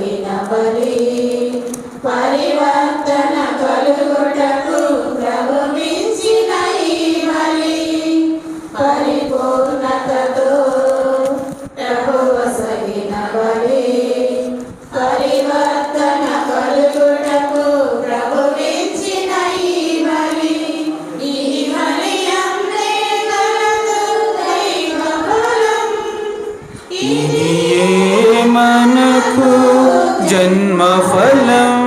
సగిన బలి పరివర్తన కలుగుటకు ప్రభు మించిన ఈ బలి పరిపూర్ణతతో ప్రభువు సగిన బలి పరివర్తన కలుగుటకు ప్రభు మించిన ఈ బలి అందే కలదు దైవ బలం ఇదియే మనకు జన్మ ఫలం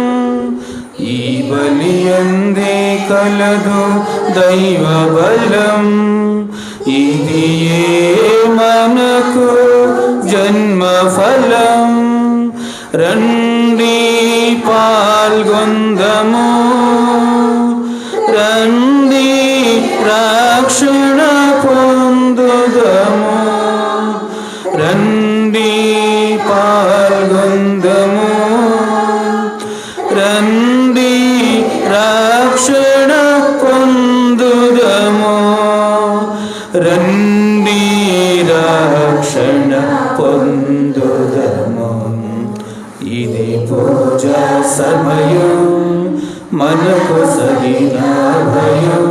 ఈ బలి అందే కలదు దైవ బలం ఇదియే మనకు జన్మ ఫలం రండి పాల్గొందము రండి రక్షణ పొందుదము రండి పాల్గొందము రండి రక్షణ పొందుదము రండి రక్షణ పొందుదము ఇది పూజా సమయం మనకు సగిన భయం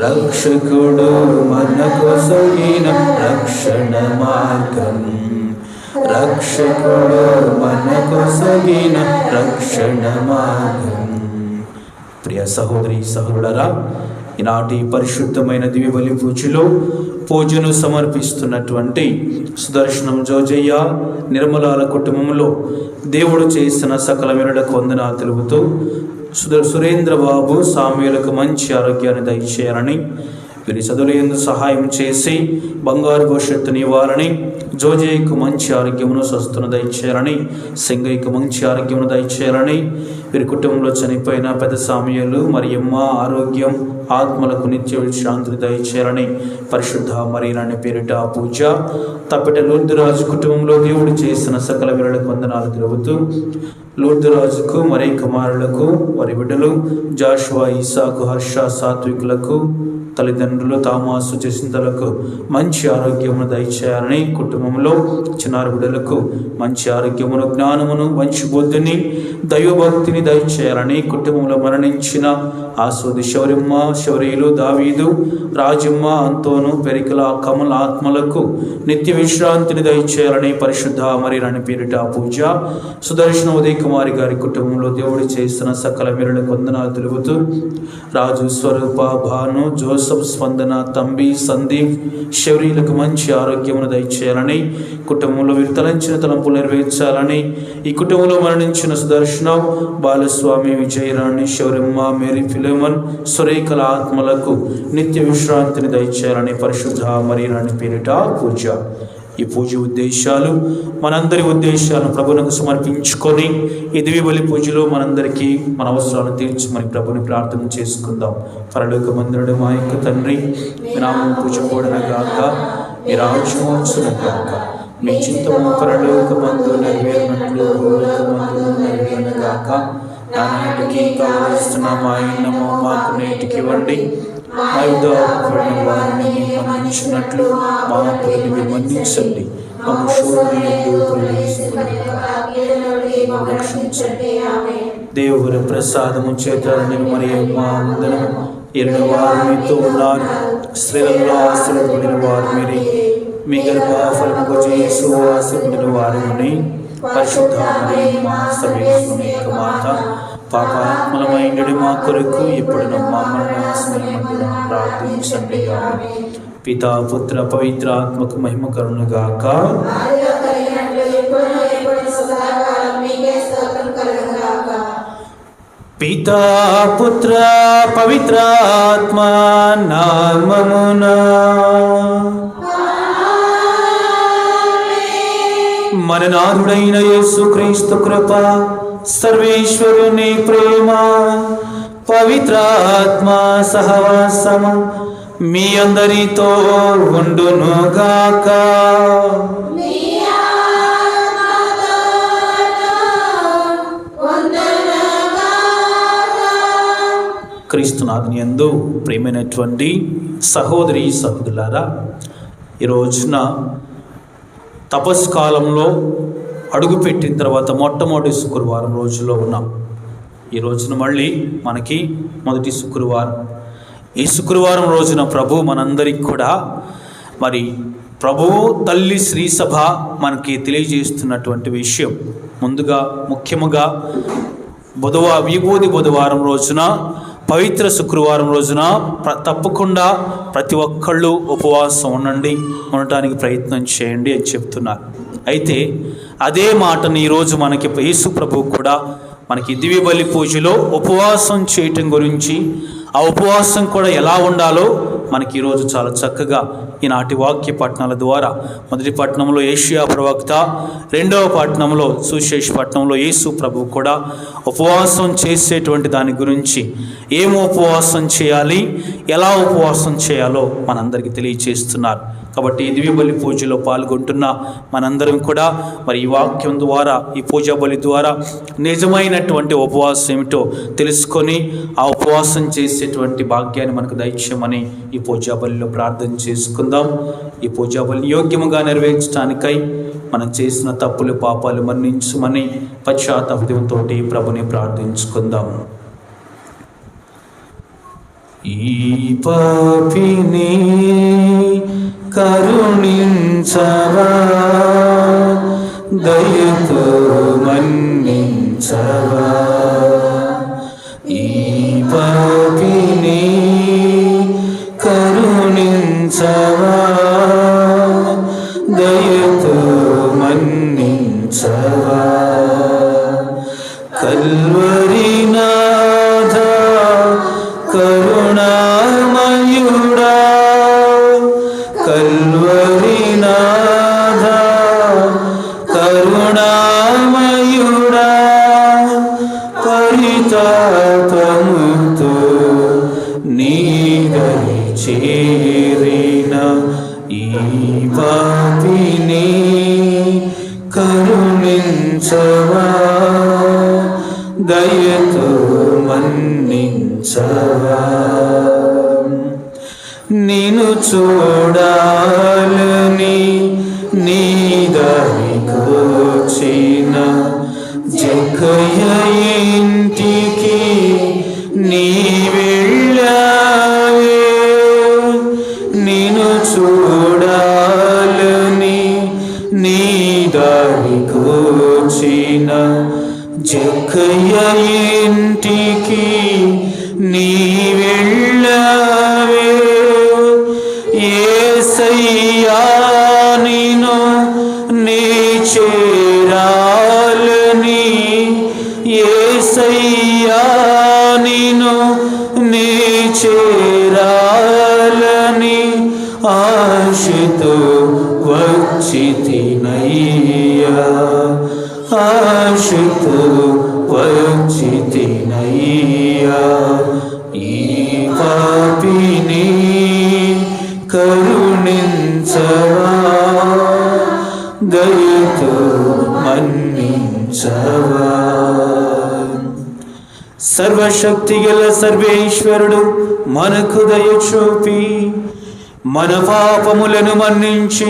రక్షకుడు మనకు సగిన రక్షణ మార్గం రక్షకుడు మనకు సగిన రక్షణ మార్గం. ప్రియ సహోదరి సహోదరులారా, ఈనాటి పరిశుద్ధమైన దివ్య బలి పూజను సమర్పిస్తున్నటువంటి సుదర్శనం జోజయ్య నిర్మలాల కుటుంబంలో దేవుడు చేసిన సకల మేలులకు వందనాలు తెలుపుతూ సురేంద్ర బాబు సామ్యులకు మంచి ఆరోగ్యాన్ని దయచేయాలని వీరి చదువులందు సహాయం చేసి బంగారు భవిష్యత్తుని ఇవ్వాలని జోజయ్యకు మంచి ఆరోగ్యమును స్వస్థను దయచేయాలని సింగయ్యకు మంచి ఆరోగ్యమును దయచేయాలని వీరి కుటుంబంలో చనిపోయిన పెద్ద సామ్యులు మరియమ్మ ఆరోగ్యం ఆత్మలకు నిత్య విశ్రాంతిని దయచేయాలని పరిశుద్ధ మరియని పేరిట పూజ తప్పిట లూర్దురాజు కుటుంబంలో దేవుడు చేసిన సకల వీరులకు వందనాలు తెలుపుతూ లూర్దురాజుకు మరి కుమారులకు వారి బిడ్డలు జాషువా ఇసాకు హర్ష సాత్వికులకు తల్లిదండ్రులు తామాసు చేసినలకు మంచి ఆరోగ్యమును దయచేయాలని కుటుంబంలో చిన్నారి బిడ్డలకు మంచి ఆరోగ్యమును జ్ఞానమును మంచి బుద్ధిని దైవభక్తిని దయచేయాలని కుటుంబంలో మరణించిన ఆస్వాది శౌర్యమ్మ శౌర్యులు దావీదు రాజమ్మ అంతోను పెరికల కమల ఆత్మలకు నిత్య విశ్రాంతిని దయచేయాలని పరిశుద్ధ మరియని పేరిట పూజ సుదర్శన ఉదయ కుమారి గారి కుటుంబంలో దేవుడు చేసిన సకల మేలులకు వందనాలు తెలుపుతూ రాజు స్వరూప భాను జోసఫ్ స్పందన తంబి సందీప్ శౌర్యులకు మంచి ఆరోగ్యమును దయచేయాలని కుటుంబంలో వీరు తలంచిన తలంపులు నెరవేర్చాలని ఈ కుటుంబంలో మరణించిన సుదర్శన బాలస్వామి విజయరాణి శౌర్యమ్మ మేరీ ఫిలోమన్ సురేఖల ఆత్మలకు నిత్య విశ్రాంతిని దయచేయాలని పరిశుద్ధ మరియని పేరిట పూజ. ఈ పూజ ఉద్దేశాలు మనందరి ఉద్దేశాలను ప్రభువునకు సమర్పించుకొని ఈ దివ్య బలి పూజలో మనందరికీ మన అవసరాలను తీర్చమని ప్రభుని ప్రార్థన చేసుకుందాం. పరలోకమందుడు మా యొక్క తండ్రి, మీ నామం పూజపడనగాక, మీ రాజ్యం వచ్చునగాక, మీ చిత్తము పరలోకమందు నెరవేరినట్లు భూలోకమందు నెరవేరునగాక. నానాటికి కావలసిన మా ఇన్నము మాకు నేటికి ఇవ్వండి, మా యుద్ధ వారిని మన్నించినట్లు మా అప్పులను మన్నించండి, మమ్ము దేవుని ప్రసాదము చేత మరియమ్మ వందనము. ఎన్నో వారు మీతో ఉన్నారు, స్త్రీలలో ఆశీర్వదించిన వారు మీరే, మీ గర్భఫలముకు యేసు ఆశీర్వదించిన వారిని. పరిశుద్ధ మరియమ్మ సర్వేశ్వరుని యొక్క మాత, పాపాత్మలమైనడి మా కొరకు ఇప్పుడు మా మరణాసమయంలో ప్రార్థించండి. పితా పుత్ర పవిత్ర ఆత్మకు మహిమ కలుగుగాక. పితా పుత్ర పవిత్ర ఆత్మ నామమునా మన నాథుడైన యేసుక్రీస్తు కృప, సర్వేశ్వరుని ప్రేమ, పవిత్ర ఆత్మ సహవాసము మీ అందరితో ఉండునుగాక. క్రీస్తునాథుని యందు ప్రియమైనటువంటి సహోదరి సహోదరులారా, ఈ రోజున తపస్కాలంలో అడుగుపెట్టిన తర్వాత మొట్టమొదటి శుక్రవారం రోజులో ఉన్నాం. ఈ రోజున మళ్ళీ మనకి మొదటి శుక్రవారం. ఈ శుక్రవారం రోజున ప్రభు మనందరికి కూడా మరి ప్రభువు తల్లి శ్రీ సభ మనకి తెలియజేస్తున్నటువంటి విషయం, ముందుగా ముఖ్యముగా విభూది బుధవారం రోజున, పవిత్ర శుక్రవారం రోజున తప్పకుండా ప్రతి ఒక్కళ్ళు ఉపవాసం ఉండటానికి ప్రయత్నం చేయండి అని చెప్తున్నారు. అయితే అదే మాటను ఈరోజు మనకి యేసు ప్రభువు కూడా మనకి దివ్య బలి పూజలో ఉపవాసం చేయటం గురించి, ఆ ఉపవాసం కూడా ఎలా ఉండాలో మనకి ఈరోజు చాలా చక్కగా ఈనాటి వాక్య పట్టణాల ద్వారా, మొదటి పట్టణంలో ఏషియా ప్రవక్త, రెండవ పట్టణంలో సుశేష పట్టణంలో యేసు ప్రభు కూడా ఉపవాసం చేసేటువంటి దాని గురించి, ఏం ఉపవాసం చేయాలి, ఎలా ఉపవాసం చేయాలో మనందరికీ తెలియజేస్తున్నారు. కాబట్టి ఈ దివ్య బలి పూజలో పాల్గొంటున్న మనందరం కూడా మరి ఈ వాక్యం ద్వారా, ఈ పూజా బలి ద్వారా నిజమైనటువంటి ఉపవాసం ఏమిటో తెలుసుకొని ఆ ఉపవాసం చేసేటువంటి భాగ్యాన్ని మనకు దయచేయమని ఈ పూజా బలిలో ప్రార్థన చేసుకుందాం. ఈ పూజా బలిని యోగ్యముగా నెరవేర్చడానికై మనం చేసిన తప్పులు పాపాలు మన్నించమని పశ్చాత్తాపంతో ప్రభుని ప్రార్థించుకుందాం. ఈ పాపిని కరుణించవా, దయతో మన్నించవా, ఈ పాపిని కరుణించవా, దయతో మన్నించవా, కల్వరినాథ కరుణామయుడా, కల్వరినాథ కరుణామయుడా, పరితాపముతో నీ దరి చేరిన ఈ పాపిని కరుణించవా, దయతో మన్నించవా, నిన్ను చూడాలని నీ దారికొచ్చిన జక్కయ్య ఇంటికి నీ వెళ్ళావే, నిన్ను చూడాలని నీ దారికొచ్చిన జక్కయ్య ఇంటికి నీ వెళ్ళావే, యేసయ్యా నిన్ను నీ చేరాలని, యేసయ్యా నిన్ను నీ చేరాలని ఆశతో వచ్చితినయ్యా, ఆశతో వచ్చితినయ్యా, ఈ పాపిని కరుణించవా, దయతో మన్నించవా. సర్వశక్తి గల సర్వేశ్వరుడు మనకు దయ చూపి మన పాపములను మన్నించి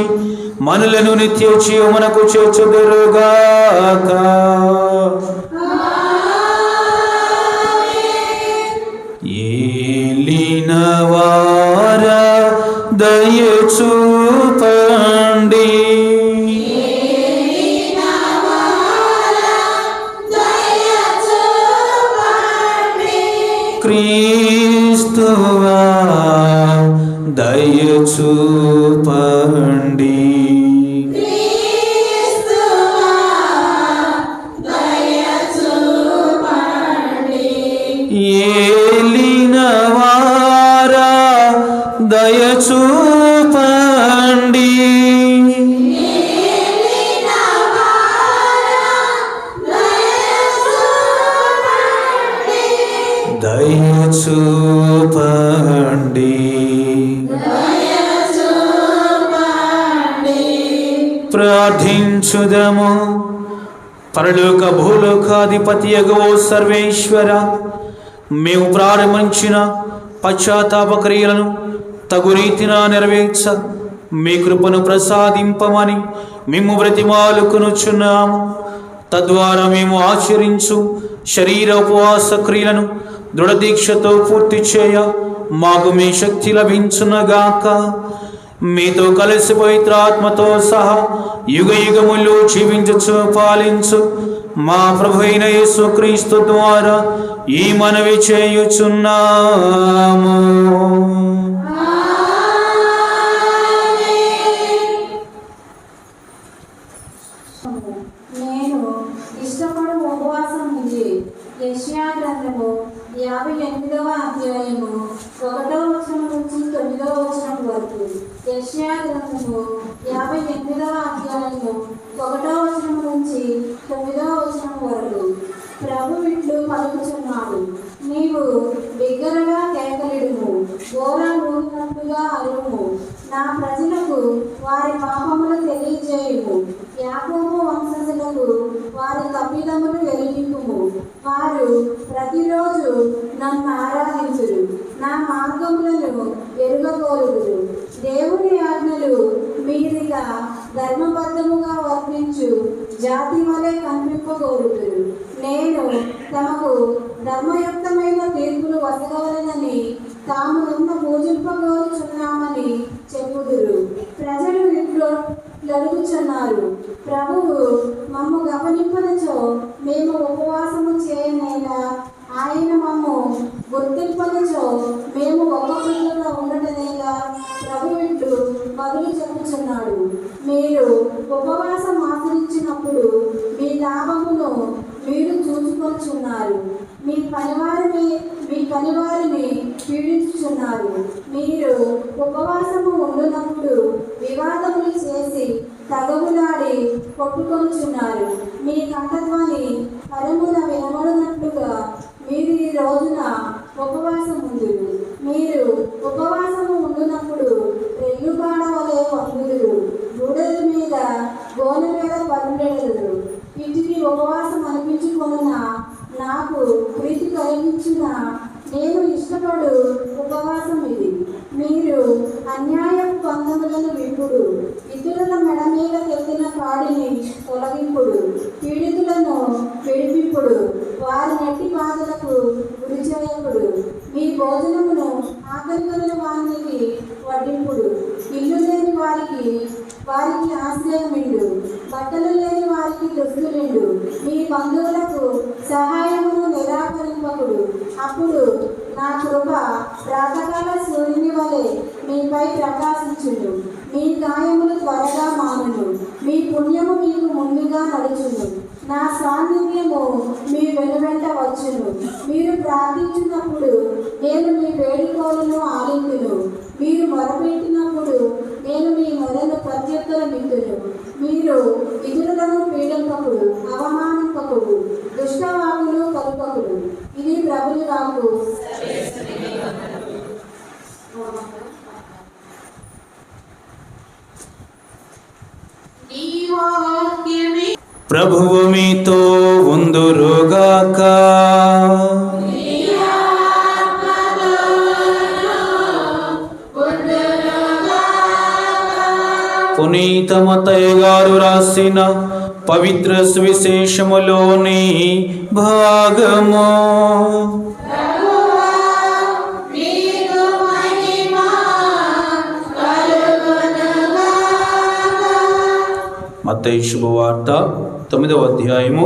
మనలను నిత్య జీవమునకు చేర్చుదురుగాక. ఏలినవారా దయ చూపండి, క్రీస్తువా దయ చూపండి, ఏలినవారా దయ చూపండి, దయ చూపండి, ప్రార్థించుదము. పరలోక భూలోకాధిపతి యెహోవా సర్వేశ్వర, మేము ప్రారంభించిన పశ్చాత్తాప క్రియలను తగు రీతిన నెరవేర్చ మీ కృపను ప్రసాదింపమని మేము బ్రతిమాలుకొనుచున్నాము. తద్వారా మేము ఆచరించు శరీర ఉపవాస క్రియలను దృఢదీక్షతో పూర్తి చేయ మాకు మీ శక్తి లభించునగాక. మీతో కలిసి పవిత్రాత్మతో సహా యుగ యుగములు జీవించు పాలించు మా ప్రభు అయిన యేసుక్రీస్తు ద్వారా ఈ మనవి చేయుచున్నాము. నేను ఇష్టపడు ఉపవాసం ఉంది. యెషయా గ్రంథము 58వ అధ్యాయము 1వ వచనం నుంచి 9వ వచనం వరకు. యెషయా గ్రంథము 58వ అధ్యాయము 1వ వచనం నుంచి 9వ వచనం వరకు. ప్రభు ఇట్లు పలుకుచున్నాడు, నీవు బిగ్గరగా కేకలిడుము, ఘోర ఊగినట్లుగా అరువుము. నా ప్రజలకు వారి పాపములు తెలియజేయుము, యాకోబు వంశజులకు వారి తప్పిదములు వెలిగింపుము. వారు ప్రతిరోజు నన్ను ఆరాధించురు, నా మార్గములను ఎరుగగోరుదురు. దేవుని ఆజ్ఞలు మీరిగా ధర్మబద్ధముగా వర్తించు జాతి వలె కనిపింపగోరుదురు. నేను తమకు ధర్మయుక్తమైన తీర్పులు వసగవలనని తాము నన్ను పూజింపగోరుచున్నామని చెప్పుదురు. ప్రజలు ఇంట్లో నడుగుచున్నారు, ప్రభువు మమ్ము గమనింపనచో మేము ఉపవాసము చేయనేలా, ఆయన మమ్ము గుర్తింపనచో మేము ఒక పిల్లగా ఉండటనేలా ప్రభు ఇట్లు బదులు చెప్పుచున్నాడు. మీరు ఉపవాసం ఆచరించినప్పుడు మీ లాభమును మీరు చూసుకొచ్చున్నారు. మీ పనివారిని పీడించుచున్నారు. మీరు ఉపవాసము ఉండునప్పుడు వివాదములు చేసి తగవులాడి కొట్టుకొనుచున్నారు. మీ కంఠధ్వని పరమున వినబడినట్లుగా మీరు ఈ రోజున ఉపవాసం ఉందురు. మీరు ఉపవాసము ఉండునప్పుడు రెల్లుబాడ వలె వందురు, బూడల మీద గోనె మీద పరుండెదరు. ఇంటికి ఉపవాసం అనిపించుకొనున నాకు ప్రీతి కలిగించిన నేను ఇష్టపడు ఉపవాసం ఇది. మీరు అన్యాయపు బంధములను విప్పుడు, ఇతరుల మెడ మీద తెచ్చిన కాడిని తొలగింపుడు, పీడితులను విడిపింపుడు, వారి నెట్టి బాధలకు గురి చేయకుడు. మీ భోజనమును ఆకలిగొన్న వారికి వడ్డింపుడు, ఇల్లు లేని వారికి ఆశ్రయమిండు, బట్టలు లేని వారికి దుస్తులిండు. మీ బంధువులకు సహాయమును నిరాకరింపకుడు. అప్పుడు నా కృప ప్రాతకాల సూర్యుని వలె మీపై ప్రకాశించును. మీ గాయములు త్వరగా మానును, మీ పుణ్యము మీకు ముందుగా నడుచును. నా సాన్నిధ్యము మీ వెనువెంట వచ్చును. మీరు ప్రార్థించినప్పుడు నేను మీ వేడుకోలను ఆలిందును. మీరు మొరపెట్టినప్పుడు నేను మీ మొదలు ప్రత్యుత్తరమిద్దును. మీరు ఇతరులను పీడింపకుడు, అవమానింపకుడు, దుష్టవాకులు పలుకకుడు. ఇది ప్రభుని వాక్కు. ప్రభువు మీతో ఉందురుగాక. పునీత మత్తయి గారు రాసిన పవిత్ర సువిశేషములోని భాగము. మత్తయి శుభవార్త 9వ అధ్యాయము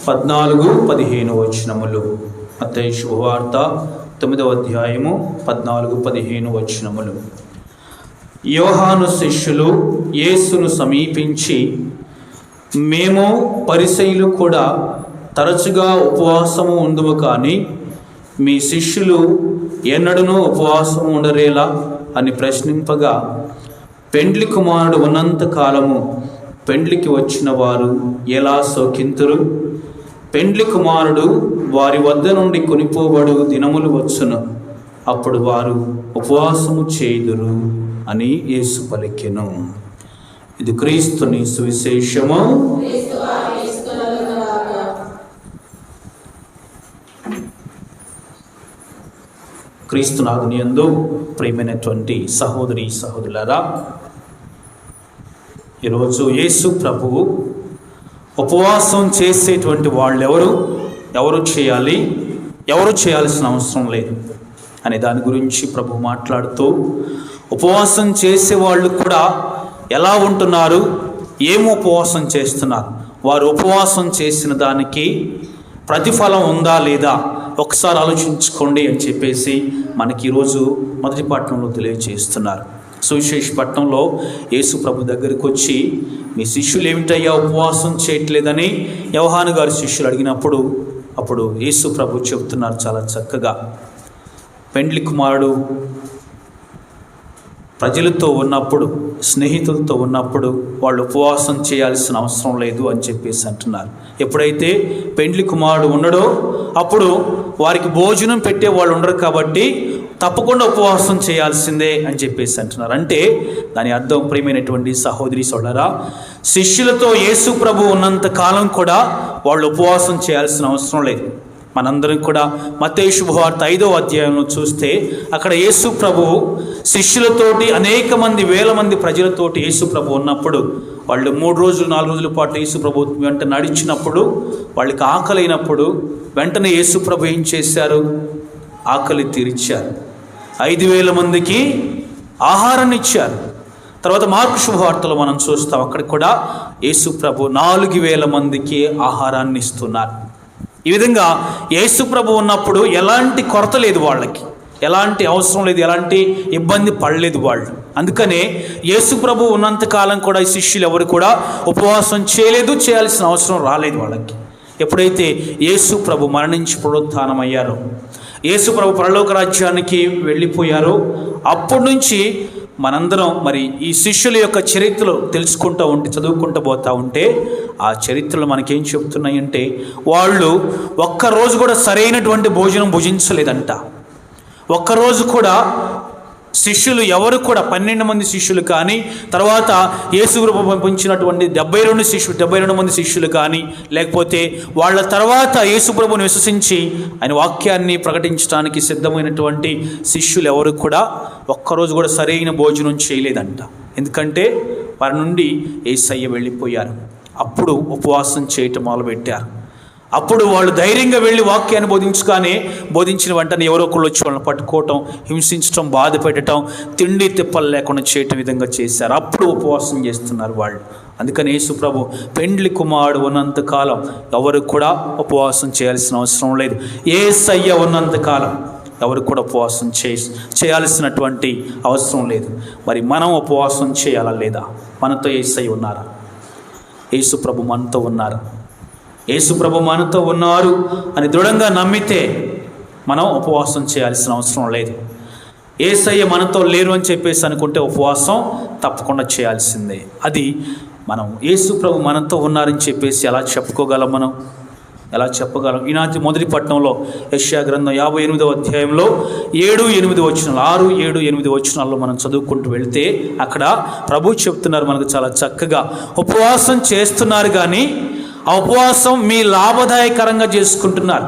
14-15 వచనములు. మత్తయి శుభవార్త 9వ అధ్యాయము 14-15 వచనములు. యోహాను శిష్యులు యేసును సమీపించి, మేము పరిసయ్యులు కూడా తరచుగా ఉపవాసము ఉందుము, కానీ మీ శిష్యులు ఎన్నడూనూ ఉపవాసము ఉండరేలా అని ప్రశ్నింపగా, పెండ్లి కుమారుడు ఉన్నంత కాలము పెండ్లికి వచ్చిన వారు ఎలా శోకింతురు? పెండ్లి కుమారుడు వారి వద్ద నుండి కొనిపోబడు దినములు వచ్చును, అప్పుడు వారు ఉపవాసము చేయుదురు అని యేసు పలికెను. ఇది క్రీస్తుని సువిశేషము. క్రీస్తునాథుని యందు ప్రియమైనటువంటి సహోదరి సహోదరులారా, ఈరోజు యేసు ప్రభువు ఉపవాసం చేసేటువంటి వాళ్ళు ఎవరు చేయాలి, ఎవరు చేయాల్సిన అవసరం లేదు అనే దాని గురించి ప్రభు మాట్లాడుతూ, ఉపవాసం చేసే వాళ్ళు కూడా ఎలా ఉంటున్నారు, ఏం ఉపవాసం చేస్తున్నారు, వారు ఉపవాసం చేసిన దానికి ప్రతిఫలం ఉందా లేదా ఒకసారి ఆలోచించుకోండి అని చెప్పేసి మనకి ఈరోజు మొదటి పట్టణంలో తెలియజేస్తున్నారు. సువిశేష పట్టణంలో యేసు ప్రభు దగ్గరికి వచ్చి, మీ శిష్యులు ఏమిటయ్యా ఉపవాసం చేయట్లేదని యోహాను గారి శిష్యులు అడిగినప్పుడు అప్పుడు యేసు ప్రభు చెబుతున్నారు చాలా చక్కగా, పెండ్లి కుమారుడు ప్రజలతో ఉన్నప్పుడు, స్నేహితులతో ఉన్నప్పుడు వాళ్ళు ఉపవాసం చేయాల్సిన అవసరం లేదు అని చెప్పేసి అంటున్నారు. ఎప్పుడైతే పెండ్లి కుమారుడు ఉండడో అప్పుడు వారికి భోజనం పెట్టే వాళ్ళు ఉండరు కాబట్టి తప్పకుండా ఉపవాసం చేయాల్సిందే అని చెప్పేసి అంటున్నారు. అంటే దాని అర్థం ప్రియమైనటువంటి సహోదరి సోదరా, శిష్యులతో యేసు ప్రభు ఉన్నంత కాలం కూడా వాళ్ళు ఉపవాసం చేయాల్సిన అవసరం లేదు. మనందరం కూడా మత్తయి శుభవార్త 5వ అధ్యాయంలో చూస్తే అక్కడ యేసు ప్రభు శిష్యులతోటి అనేక మంది, వేల మంది ప్రజలతోటి యేసు ప్రభు ఉన్నప్పుడు వాళ్ళు 3 రోజులు 4 రోజుల పాటు యేసు ప్రభు వెంట నడిచినప్పుడు వాళ్ళకి ఆకలి అయినప్పుడు వెంటనే యేసు ప్రభు ఏం చేశారు, ఆకలి తీర్చారు. 5,000 మందికి ఆహారాన్ని ఇచ్చారు. తర్వాత మార్కు శుభవార్తలో మనం చూస్తాం, అక్కడ కూడా యేసు ప్రభు 4,000 మందికి ఆహారాన్ని ఇస్తున్నారు. ఈ విధంగా యేసు ప్రభు ఉన్నప్పుడు ఎలాంటి కొరత లేదు, వాళ్ళకి ఎలాంటి అవసరం లేదు, ఎలాంటి ఇబ్బంది పడలేదు వాళ్ళు. అందుకనే యేసు ప్రభు ఉన్నంతకాలం కూడా ఈ శిష్యులు ఎవరు కూడా ఉపవాసం చేయలేదు, చేయాల్సిన అవసరం రాలేదు వాళ్ళకి. ఎప్పుడైతే యేసు ప్రభు మరణించి పునరుత్థానం అయ్యారో, యేసు ప్రభు పరలోక రాజ్యానికి వెళ్ళిపోయారో, అప్పటి నుంచి మనందరం మరి ఈ శిష్యుల యొక్క చరిత్రలు తెలుసుకుంటూ ఉంటే, చదువుకుంటూ పోతూ ఉంటే ఆ చరిత్రలు మనకేం చెప్తున్నాయంటే, వాళ్ళు ఒక్కరోజు కూడా సరైనటువంటి భోజనం భుజించలేదంట. ఒక్కరోజు కూడా శిష్యులు ఎవరు కూడా 12 మంది శిష్యులు కానీ, తర్వాత యేసు ప్రభు పంపించినటువంటి 72 మంది శిష్యులు కానీ, లేకపోతే వాళ్ళ తర్వాత యేసు ప్రభుని విశ్వసించి ఆయన వాక్యాన్ని ప్రకటించడానికి సిద్ధమైనటువంటి శిష్యులు ఎవరు కూడా ఒక్కరోజు కూడా సరైన భోజనం చేయలేదంట. ఎందుకంటే వారి నుండి యేసయ్య వెళ్ళిపోయారు. అప్పుడు ఉపవాసం చేయటం మొదలుపెట్టారు. అప్పుడు వాళ్ళు ధైర్యంగా వెళ్ళి వాక్యాన్ని బోధించిన వెంటనే ఎవరో ఒకళ్ళు వచ్చి వాళ్ళని పట్టుకోవటం, హింసించడం, బాధ పెట్టడం, తిండి తిప్పలు లేకుండా చేయటం విధంగా చేశారు. అప్పుడు ఉపవాసం చేస్తున్నారు వాళ్ళు. అందుకని యేసు ప్రభు పెండ్లి కుమారుడు ఉన్నంతకాలం ఎవరు కూడా ఉపవాసం చేయాల్సిన అవసరం లేదు. యేసయ్య ఉన్నంతకాలం ఎవరు కూడా ఉపవాసం చేయాల్సినటువంటి అవసరం లేదు. మరి మనం ఉపవాసం చేయాలా లేదా? మనతో యేసయ్య ఉన్నారా? యేసు ప్రభు మనతో ఉన్నారా? యేసు ప్రభు మనతో ఉన్నారు అని దృఢంగా నమ్మితే మనం ఉపవాసం చేయాల్సిన అవసరం లేదు. యేసయ్య మనతో లేరు అని చెప్పేసి అనుకుంటే ఉపవాసం తప్పకుండా చేయాల్సిందే. అది మనం యేసు ప్రభు మనతో ఉన్నారని చెప్పేసి ఎలా చెప్పుకోగలం? మనం ఎలా చెప్పగలం? ఈనాటి మొదటి పట్టణంలో యెషయా గ్రంథం 58వ అధ్యాయంలో 7-8 వచనాలు, 6-7-8 వచనాల్లో మనం చదువుకుంటూ వెళ్తే అక్కడ ప్రభు చెప్తున్నారు మనకు చాలా చక్కగా, ఉపవాసం చేస్తున్నారు కానీ ఆ ఉపవాసం మీ లాభదాయకరంగా చేసుకుంటున్నారు.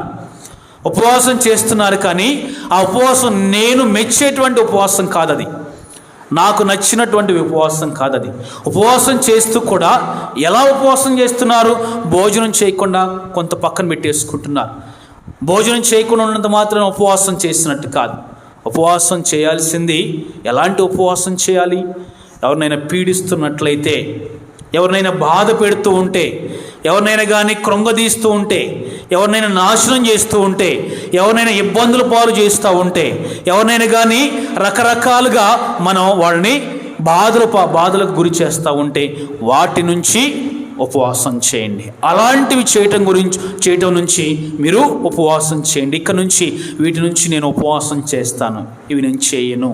ఉపవాసం చేస్తున్నారు కానీ ఆ ఉపవాసం నేను మెచ్చేటువంటి ఉపవాసం కాదది, నాకు నచ్చినటువంటి ఉపవాసం కాదది. ఉపవాసం చేస్తూ కూడా ఎలా ఉపవాసం చేస్తున్నారు? భోజనం చేయకుండా కొంత పక్కన పెట్టేసుకుంటున్నారు. భోజనం చేయకుండా ఉన్నంత మాత్రం ఉపవాసం చేసినట్టు కాదు. ఉపవాసం చేయాల్సింది ఎలాంటి ఉపవాసం చేయాలి? ఎవరినైనా పీడిస్తున్నట్లయితే, ఎవరినైనా బాధ పెడుతూ ఉంటే, ఎవరినైనా కానీ కృంగదీస్తూ ఉంటే, ఎవరినైనా నాశనం చేస్తూ ఉంటే, ఎవరినైనా ఇబ్బందుల పాలు చేస్తూ ఉంటే, ఎవరినైనా కానీ రకరకాలుగా మనం వాళ్ళని బాధలకు గురి చేస్తూ ఉంటే వాటి నుంచి ఉపవాసం చేయండి. అలాంటివి చేయటం నుంచి మీరు ఉపవాసం చేయండి. ఇక్కడ నుంచి వీటి నుంచి నేను ఉపవాసం చేస్తాను, ఇవి నేను చేయను,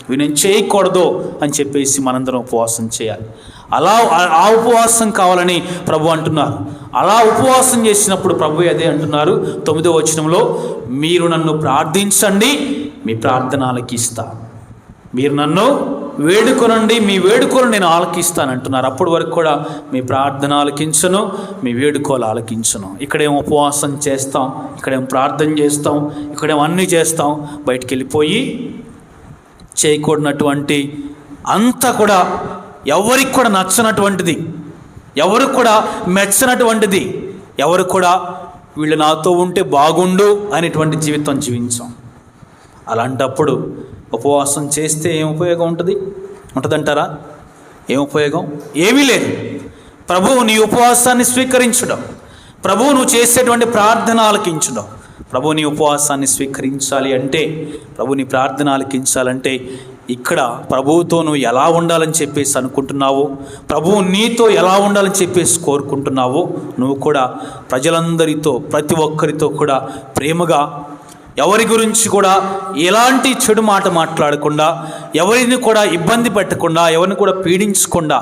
ఇవి నేను చేయకూడదు అని చెప్పేసి మనందరం ఉపవాసం చేయాలి. ఆ ఉపవాసం కావాలని ప్రభు అంటున్నారు. అలా ఉపవాసం చేసినప్పుడు ప్రభు అదే అంటున్నారు 9వ వచనంలో, మీరు నన్ను ప్రార్థించండి, మీ ప్రార్థన ఆలకిస్తా. మీరు నన్ను వేడుకొనండి, మీ వేడుకోలు నేను ఆలకిస్తాను అంటున్నారు. అప్పటి వరకు కూడా మీ ప్రార్థన ఆలకించను, మీ వేడుకోలు ఆలకించను. ఇక్కడేమో ఉపవాసం చేస్తాం, ఇక్కడేమో ప్రార్థన చేస్తాం, ఇక్కడేమో అన్నీ చేస్తాం, బయటికి వెళ్ళిపోయి చేయకూడనటువంటి అంతా కూడా ఎవరికి కూడా నచ్చనటువంటిది, ఎవరు కూడా మెచ్చనటువంటిది, ఎవరు కూడా వీళ్ళు నాతో ఉంటే బాగుండు అనేటువంటి జీవితం జీవించాం. అలాంటప్పుడు ఉపవాసం చేస్తే ఏం ఉపయోగం ఉంటుందంటారా? ఏం ఉపయోగం? ఏమీ లేదు. ప్రభువు నీ ఉపవాసాన్ని స్వీకరించడం, ప్రభువు నువ్వు చేసేటువంటి ప్రార్థన ఆలకించడం. ప్రభు నీ ఉపవాసాన్ని స్వీకరించాలి అంటే, ప్రభు నీ ప్రార్థన ఆలకించాలంటే ఇక్కడ ప్రభువుతో నువ్వు ఎలా ఉండాలని చెప్పేసి అనుకుంటున్నావో, ప్రభువు నీతో ఎలా ఉండాలని చెప్పేసి కోరుకుంటున్నావో, నువ్వు కూడా ప్రజలందరితో, ప్రతి ఒక్కరితో కూడా ప్రేమగా, ఎవరి గురించి కూడా ఎలాంటి చెడు మాట మాట్లాడకుండా, ఎవరిని కూడా ఇబ్బంది పెట్టకుండా, ఎవరిని కూడా పీడించకుండా,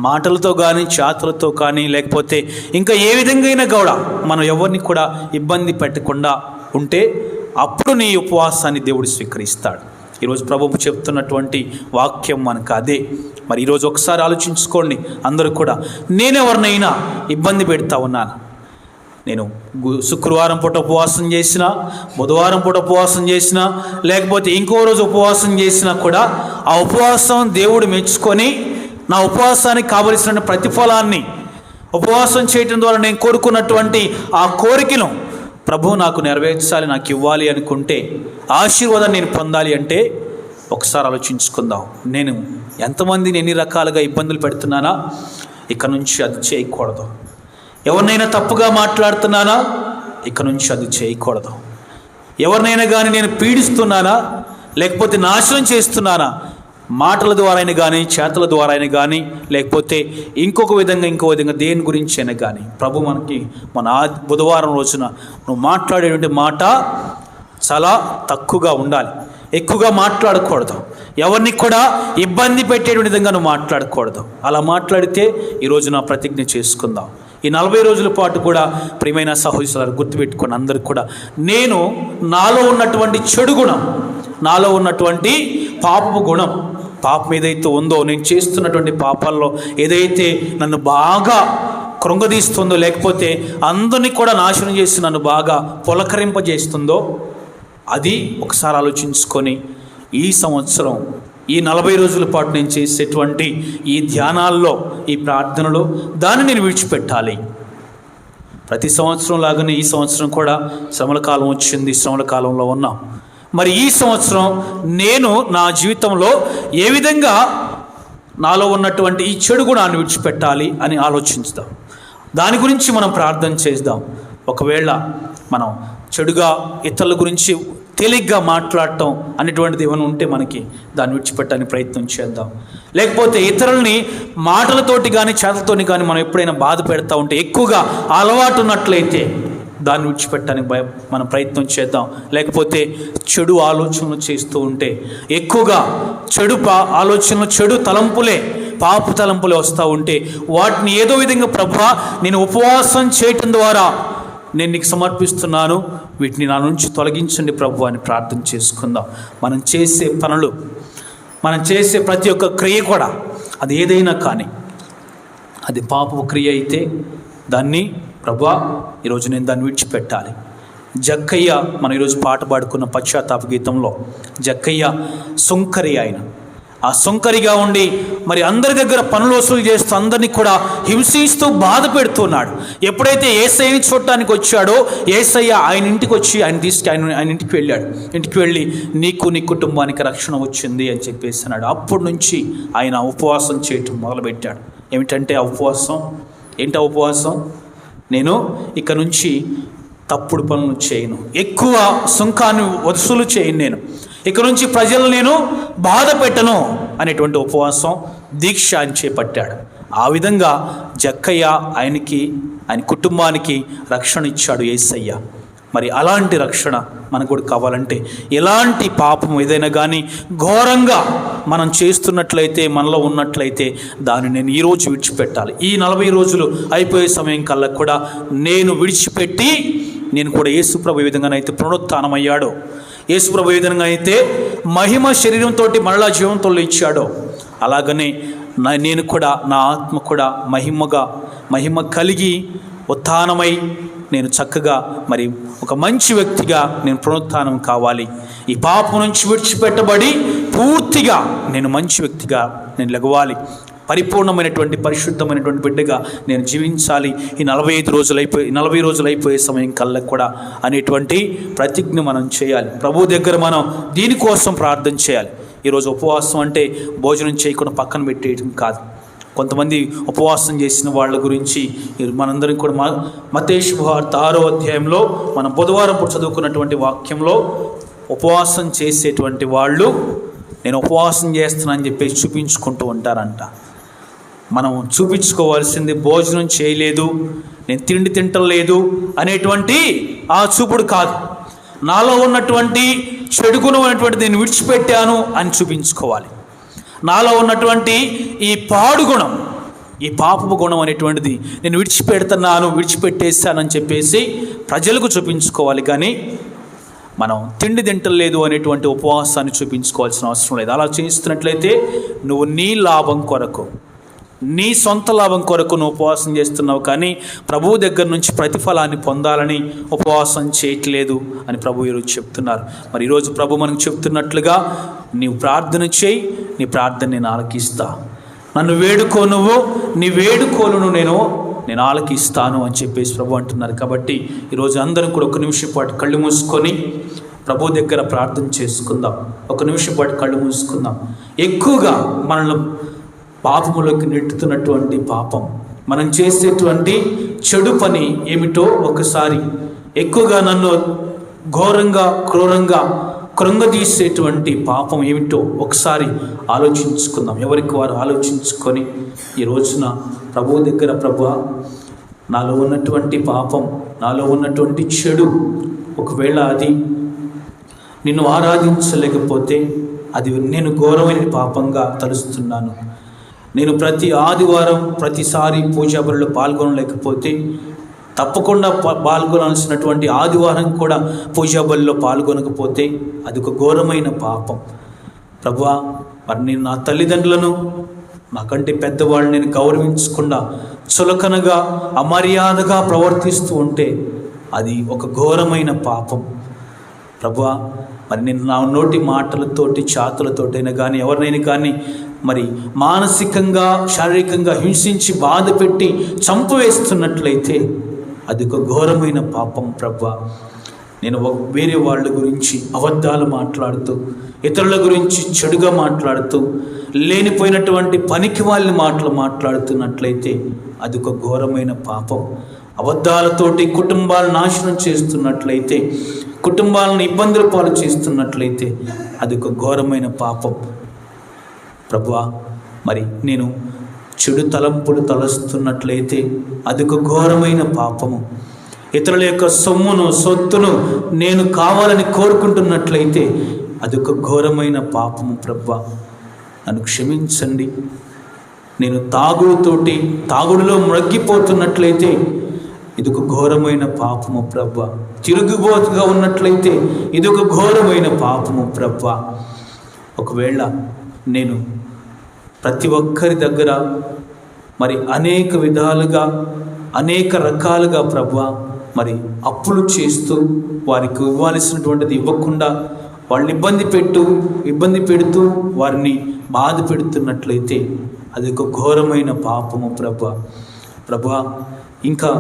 మాటలతో కానీ చేతులతో కానీ లేకపోతే ఇంకా ఏ విధంగా అయినా కూడా మనం ఎవరిని కూడా ఇబ్బంది పెట్టకుండా ఉంటే అప్పుడు నీ ఉపవాసాన్ని దేవుడు స్వీకరిస్తాడు. ఈరోజు ప్రభువు చెప్తున్నటువంటి వాక్యం మనకు అదే. మరి ఈరోజు ఒకసారి ఆలోచించుకోండి అందరూ కూడా. నేనెవరినైనా ఇబ్బంది పెడతా ఉన్నాను? నేను శుక్రవారం పూట ఉపవాసం చేసినా, బుధవారం పూట ఉపవాసం చేసినా, లేకపోతే ఇంకో రోజు ఉపవాసం చేసినా కూడా ఆ ఉపవాసం దేవుడు మెచ్చుకొని నా ఉపవాసానికి కావలసిన ప్రతిఫలాన్ని, ఉపవాసం చేయటం ద్వారా నేను కోరుకున్నటువంటి ఆ కోరికను ప్రభువు నాకు నెరవేర్చాలి, నాకు ఇవ్వాలి అనుకుంటే, ఆశీర్వాదాన్ని నేను పొందాలి అంటే ఒకసారి ఆలోచించుకుందాం. నేను ఎంతమందిని ఎన్ని రకాలుగా ఇబ్బందులు పెడుతున్నానా? ఇక నుంచి అది చేయకూడదు. ఎవరినైనా తప్పుగా మాట్లాడుతున్నానా? ఇక నుంచి అది చేయకూడదు. ఎవరినైనా కానీ నేను పీడిస్తున్నానా, లేకపోతే నాశనం చేస్తున్నానా? మాటల ద్వారా అయినా కానీ, చేతల ద్వారా అయినా కానీ, లేకపోతే ఇంకో విధంగా దేని గురించి అయినా కానీ, ప్రభు మనకి మన బుధవారం రోజున నువ్వు మాట్లాడేటువంటి మాట చాలా తక్కువగా ఉండాలి, ఎక్కువగా మాట్లాడకూడదు, ఎవరిని కూడా ఇబ్బంది పెట్టేటువంటి విధంగా నువ్వు మాట్లాడకూడదు. అలా మాట్లాడితే ఈ రోజున ప్రతిజ్ఞ చేసుకుందాం. ఈ 40 రోజుల పాటు కూడా ప్రియమైన సహోదరులారా గుర్తుపెట్టుకోండి అందరూ కూడా, నేను నాలో ఉన్నటువంటి చెడు గుణం, నాలో ఉన్నటువంటి పాపపు గుణం, పాపం ఏదైతే ఉందో, నేను చేస్తున్నటువంటి పాపాల్లో ఏదైతే నన్ను బాగా కృంగదీస్తుందో, లేకపోతే అందరినీ కూడా నాశనం చేసి నన్ను బాగా పులకరింపజేస్తుందో, అది ఒకసారి ఆలోచించుకొని ఈ సంవత్సరం ఈ 40 రోజుల పాటు నేను చేసేటువంటి ఈ ధ్యానాల్లో, ఈ ప్రార్థనలో దాన్ని నేను విడిచిపెట్టాలి. ప్రతి సంవత్సరం లాగానే ఈ సంవత్సరం కూడా శ్రమల కాలం వచ్చింది, శ్రమల కాలంలో ఉన్నాం. మరి ఈ సంవత్సరం నేను నా జీవితంలో ఏ విధంగా నాలో ఉన్నటువంటి ఈ చెడు గుణాన్ని విడిచిపెట్టాలి అని ఆలోచించుదాం. దాని గురించి మనం ప్రార్థన చేద్దాం. ఒకవేళ మనం చెడుగా ఇతరుల గురించి తేలిగ్గా మాట్లాడటం అనేటువంటిది ఏమైనా ఉంటే మనకి దాన్ని విడిచిపెట్టడానికి ప్రయత్నం చేద్దాం. లేకపోతే ఇతరుల్ని మాటలతోటి కానీ చేతలతోని కానీ మనం ఎప్పుడైనా బాధ పెడతా ఉంటే, ఎక్కువగా అలవాటు ఉన్నట్లయితే దాన్ని విడిచిపెట్టడానికి మనం ప్రయత్నం చేద్దాం. లేకపోతే చెడు ఆలోచనలు చేస్తూ ఉంటే, ఎక్కువగా చెడు ఆలోచనలు, చెడు తలంపులే, పాప తలంపులే వస్తూ ఉంటే, వాటిని ఏదో విధంగా ప్రభువా నేను ఉపవాసం చేయటం ద్వారా నేను నీకు సమర్పిస్తున్నాను, వీటిని నా నుంచి తొలగించండి ప్రభు అని ప్రార్థన చేసుకుందాం. మనం చేసే పనులు, మనం చేసే ప్రతి ఒక్క క్రియ కూడా, అది ఏదైనా కానీ అది పాపపు క్రియ అయితే దాన్ని ప్రభువా ఈరోజు నేను దాన్ని విడిచిపెట్టాలి. జక్కయ్య, మనం ఈరోజు పాట పాడుకున్న పశ్చాత్తాప గీతంలో జక్కయ్య సుంకరి, ఆయన ఆ సుంకరిగా ఉండి మరి అందరి దగ్గర పనులు వసూలు చేస్తూ అందరినీ కూడా హింసిస్తూ బాధ పెడుతున్నాడు. ఎప్పుడైతే యేసయ్యని చూడటానికి వచ్చాడో, యేసయ్య ఆయన ఇంటికి వచ్చి ఆయన ఇంటికి వెళ్ళాడు. ఇంటికి వెళ్ళి నీకు నీ కుటుంబానికి రక్షణ వచ్చింది అని చెప్పేసి అన్నాడు. అప్పటి నుంచి ఆయన ఉపవాసం చేయటం మొదలుపెట్టాడు. ఏమిటంటే ఆ ఉపవాసం ఏంటి? ఆ ఉపవాసం, నేను ఇక నుంచి తప్పుడు పనులు చేయను, ఎక్కువ సుంకాన్ని వసూలు చేయను, నేను ఇక నుంచి ప్రజలు నేను బాధ పెట్టను అనేటువంటి ఉపవాసం, దీక్ష అని చేపట్టాడు. ఆ విధంగా జక్కయ్య ఆయన కుటుంబానికి రక్షణ ఇచ్చాడు యేసయ్య. మరి అలాంటి రక్షణ మనకు కూడా కావాలంటే, ఎలాంటి పాపం ఏదైనా కానీ ఘోరంగా మనం చేస్తున్నట్లయితే, మనలో ఉన్నట్లయితే దాన్ని నేను ఈరోజు విడిచిపెట్టాలి. ఈ 40 రోజులు అయిపోయే సమయం కల్లా కూడా నేను విడిచిపెట్టి, నేను కూడా యేసుప్రభు ఏ విధంగానైతే పునరుత్థానమయ్యాడో, యేసుప్రభు ఏ విధంగా అయితే మహిమ శరీరంతో మరలా జీవంతో ఇచ్చాడో, అలాగనే నేను కూడా, నా ఆత్మ కూడా మహిమ కలిగి ఉత్థానమై నేను చక్కగా మరి ఒక మంచి వ్యక్తిగా నేను పునరుత్థానం కావాలి. ఈ పాపం నుంచి విడిచిపెట్టబడి పూర్తిగా నేను మంచి వ్యక్తిగా నేను లెగవాలి. పరిపూర్ణమైనటువంటి పరిశుద్ధమైనటువంటి బిడ్డగా నేను జీవించాలి ఈ 40 రోజులు అయిపోయే సమయం కల్లా కూడా అనేటువంటి ప్రతిజ్ఞ మనం చేయాలి. ప్రభు దగ్గర మనం దీనికోసం ప్రార్థన చేయాలి. ఈరోజు ఉపవాసం అంటే భోజనం చేయకుండా పక్కన పెట్టేయడం కాదు. కొంతమంది ఉపవాసం చేసిన వాళ్ళ గురించి మనందరం కూడా మత్తయి శుభవార్త 6వ అధ్యాయంలో మనం బుధవారం చదువుకున్నటువంటి వాక్యంలో ఉపవాసం చేసేటువంటి వాళ్ళు నేను ఉపవాసం చేస్తున్నానని చెప్పేసి చూపించుకుంటూ ఉంటారంట. మనం చూపించుకోవాల్సింది భోజనం చేయలేదు, నేను తిండి తింటలేదు అనేటువంటి ఆ చూపుడు కాదు. నాలో ఉన్నటువంటి చెడు గుణం అనేటువంటి నేను విడిచిపెట్టాను అని చూపించుకోవాలి. నాలో ఉన్నటువంటి ఈ పాడు గుణం, ఈ పాపపు గుణం అనేటువంటిది నేను విడిచిపెట్టేశానని చెప్పేసి ప్రజలకు చూపించుకోవాలి. కానీ మనం తిండి తింటలేదు అనేటువంటి ఉపవాసాన్ని చూపించుకోవాల్సిన అవసరం లేదు. అలా చేస్తున్నట్లయితే నువ్వు నీ లాభం కొరకు, నీ సొంత లాభం కొరకు నువ్వు ఉపవాసం చేస్తున్నావు, కానీ ప్రభువు దగ్గర నుంచి ప్రతిఫలాన్ని పొందాలని ఉపవాసం చేయట్లేదు అని ప్రభు ఈరోజు చెప్తున్నారు. మరి ఈరోజు ప్రభు మనకు చెప్తున్నట్లుగా నీవు ప్రార్థన చేయి, నీ ప్రార్థన నేను ఆలకిస్తా. నన్ను వేడుకో, నువ్వు నీ వేడుకోలను నేను ఆలకిస్తాను అని చెప్పేసి ప్రభు అంటున్నారు. కాబట్టి ఈరోజు అందరం కూడా ఒక నిమిషం పాటు కళ్ళు మూసుకొని ప్రభు దగ్గర ప్రార్థన చేసుకుందాం. ఒక నిమిషం పాటు కళ్ళు మూసుకుందాం. ఎక్కువగా మనల్ని పాపములోకి నెట్టుతున్నటువంటి పాపం, మనం చేసేటువంటి చెడు పని ఏమిటో ఒకసారి, ఎక్కువగా నన్ను ఘోరంగా క్రూరంగా కృంగదీసేటువంటి పాపం ఏమిటో ఒకసారి ఆలోచించుకుందాం. ఎవరికి వారు ఆలోచించుకొని ఈ రోజున ప్రభువు దగ్గర, ప్రభువా నాలో ఉన్నటువంటి పాపం, నాలో ఉన్నటువంటి చెడు, ఒకవేళ అది నిన్ను ఆరాధించలేకపోతే అది నేను ఘోరమైన పాపంగా తలుస్తున్నాను. నేను ప్రతి ఆదివారం ప్రతిసారి పూజా బలులో పాల్గొనలేకపోతే, తప్పకుండా పాల్గొనాల్సినటువంటి ఆదివారం కూడా పూజా బలిలో పాల్గొనకపోతే అది ఒక ఘోరమైన పాపం. ప్రభువా, మరి నేను నా తల్లిదండ్రులను, నాకంటే పెద్దవాళ్ళు నేను గౌరవించకుండా చులకనగా అమర్యాదగా ప్రవర్తిస్తూ ఉంటే అది ఒక ఘోరమైన పాపం. ప్రభువా, మరి నేను నా నోటి మాటలతోటి చేతులతోటైనా కానీ ఎవరినైనా కానీ మరి మానసికంగా శారీరకంగా హింసించి బాధ పెట్టి చంపవేస్తున్నట్లయితే అది ఒక ఘోరమైన పాపం. ప్రభువా, నేను వేరే వాళ్ళ గురించి అబద్ధాలు మాట్లాడుతూ, ఇతరుల గురించి చెడుగా మాట్లాడుతూ, లేనిపోయినటువంటి పనికి వాళ్ళ మాటలు మాట్లాడుతున్నట్లయితే అది ఒక ఘోరమైన పాపం. అబద్ధాలతోటి కుటుంబాలను నాశనం చేస్తున్నట్లయితే, కుటుంబాలను ఇబ్బందుల పాలు చేస్తున్నట్లయితే అది ఒక ఘోరమైన పాపం. ప్రభువా, మరి నేను చెడు తలంపులు తలస్తున్నట్లయితే అది ఒక ఘోరమైన పాపము. ఇతరుల యొక్క సొమ్మును, సొత్తును నేను కావాలని కోరుకుంటున్నట్లయితే అది ఒక ఘోరమైన పాపము. ప్రభువా, నన్ను క్షమించండి. నేను తాగుడులో మ్రగ్గిపోతున్నట్లయితే ఇది ఒక ఘోరమైన పాపము. ప్రభువా, తిరుగుబోతుగా ఉన్నట్లయితే ఇది ఒక ఘోరమైన పాపము. ప్రభువా, ఒకవేళ నేను ప్రతి ఒక్కరి దగ్గర మరి అనేక విధాలుగా, అనేక రకాలుగా ప్రభువా మరి అప్పులు చేస్తూ వారికి ఇవ్వాల్సినటువంటిది ఇవ్వకుండా వాళ్ళని ఇబ్బంది పెడుతూ వారిని బాధ పెడుతున్నట్లయితే అది ఒక ఘోరమైన పాపము. ప్రభువా, ఇంకా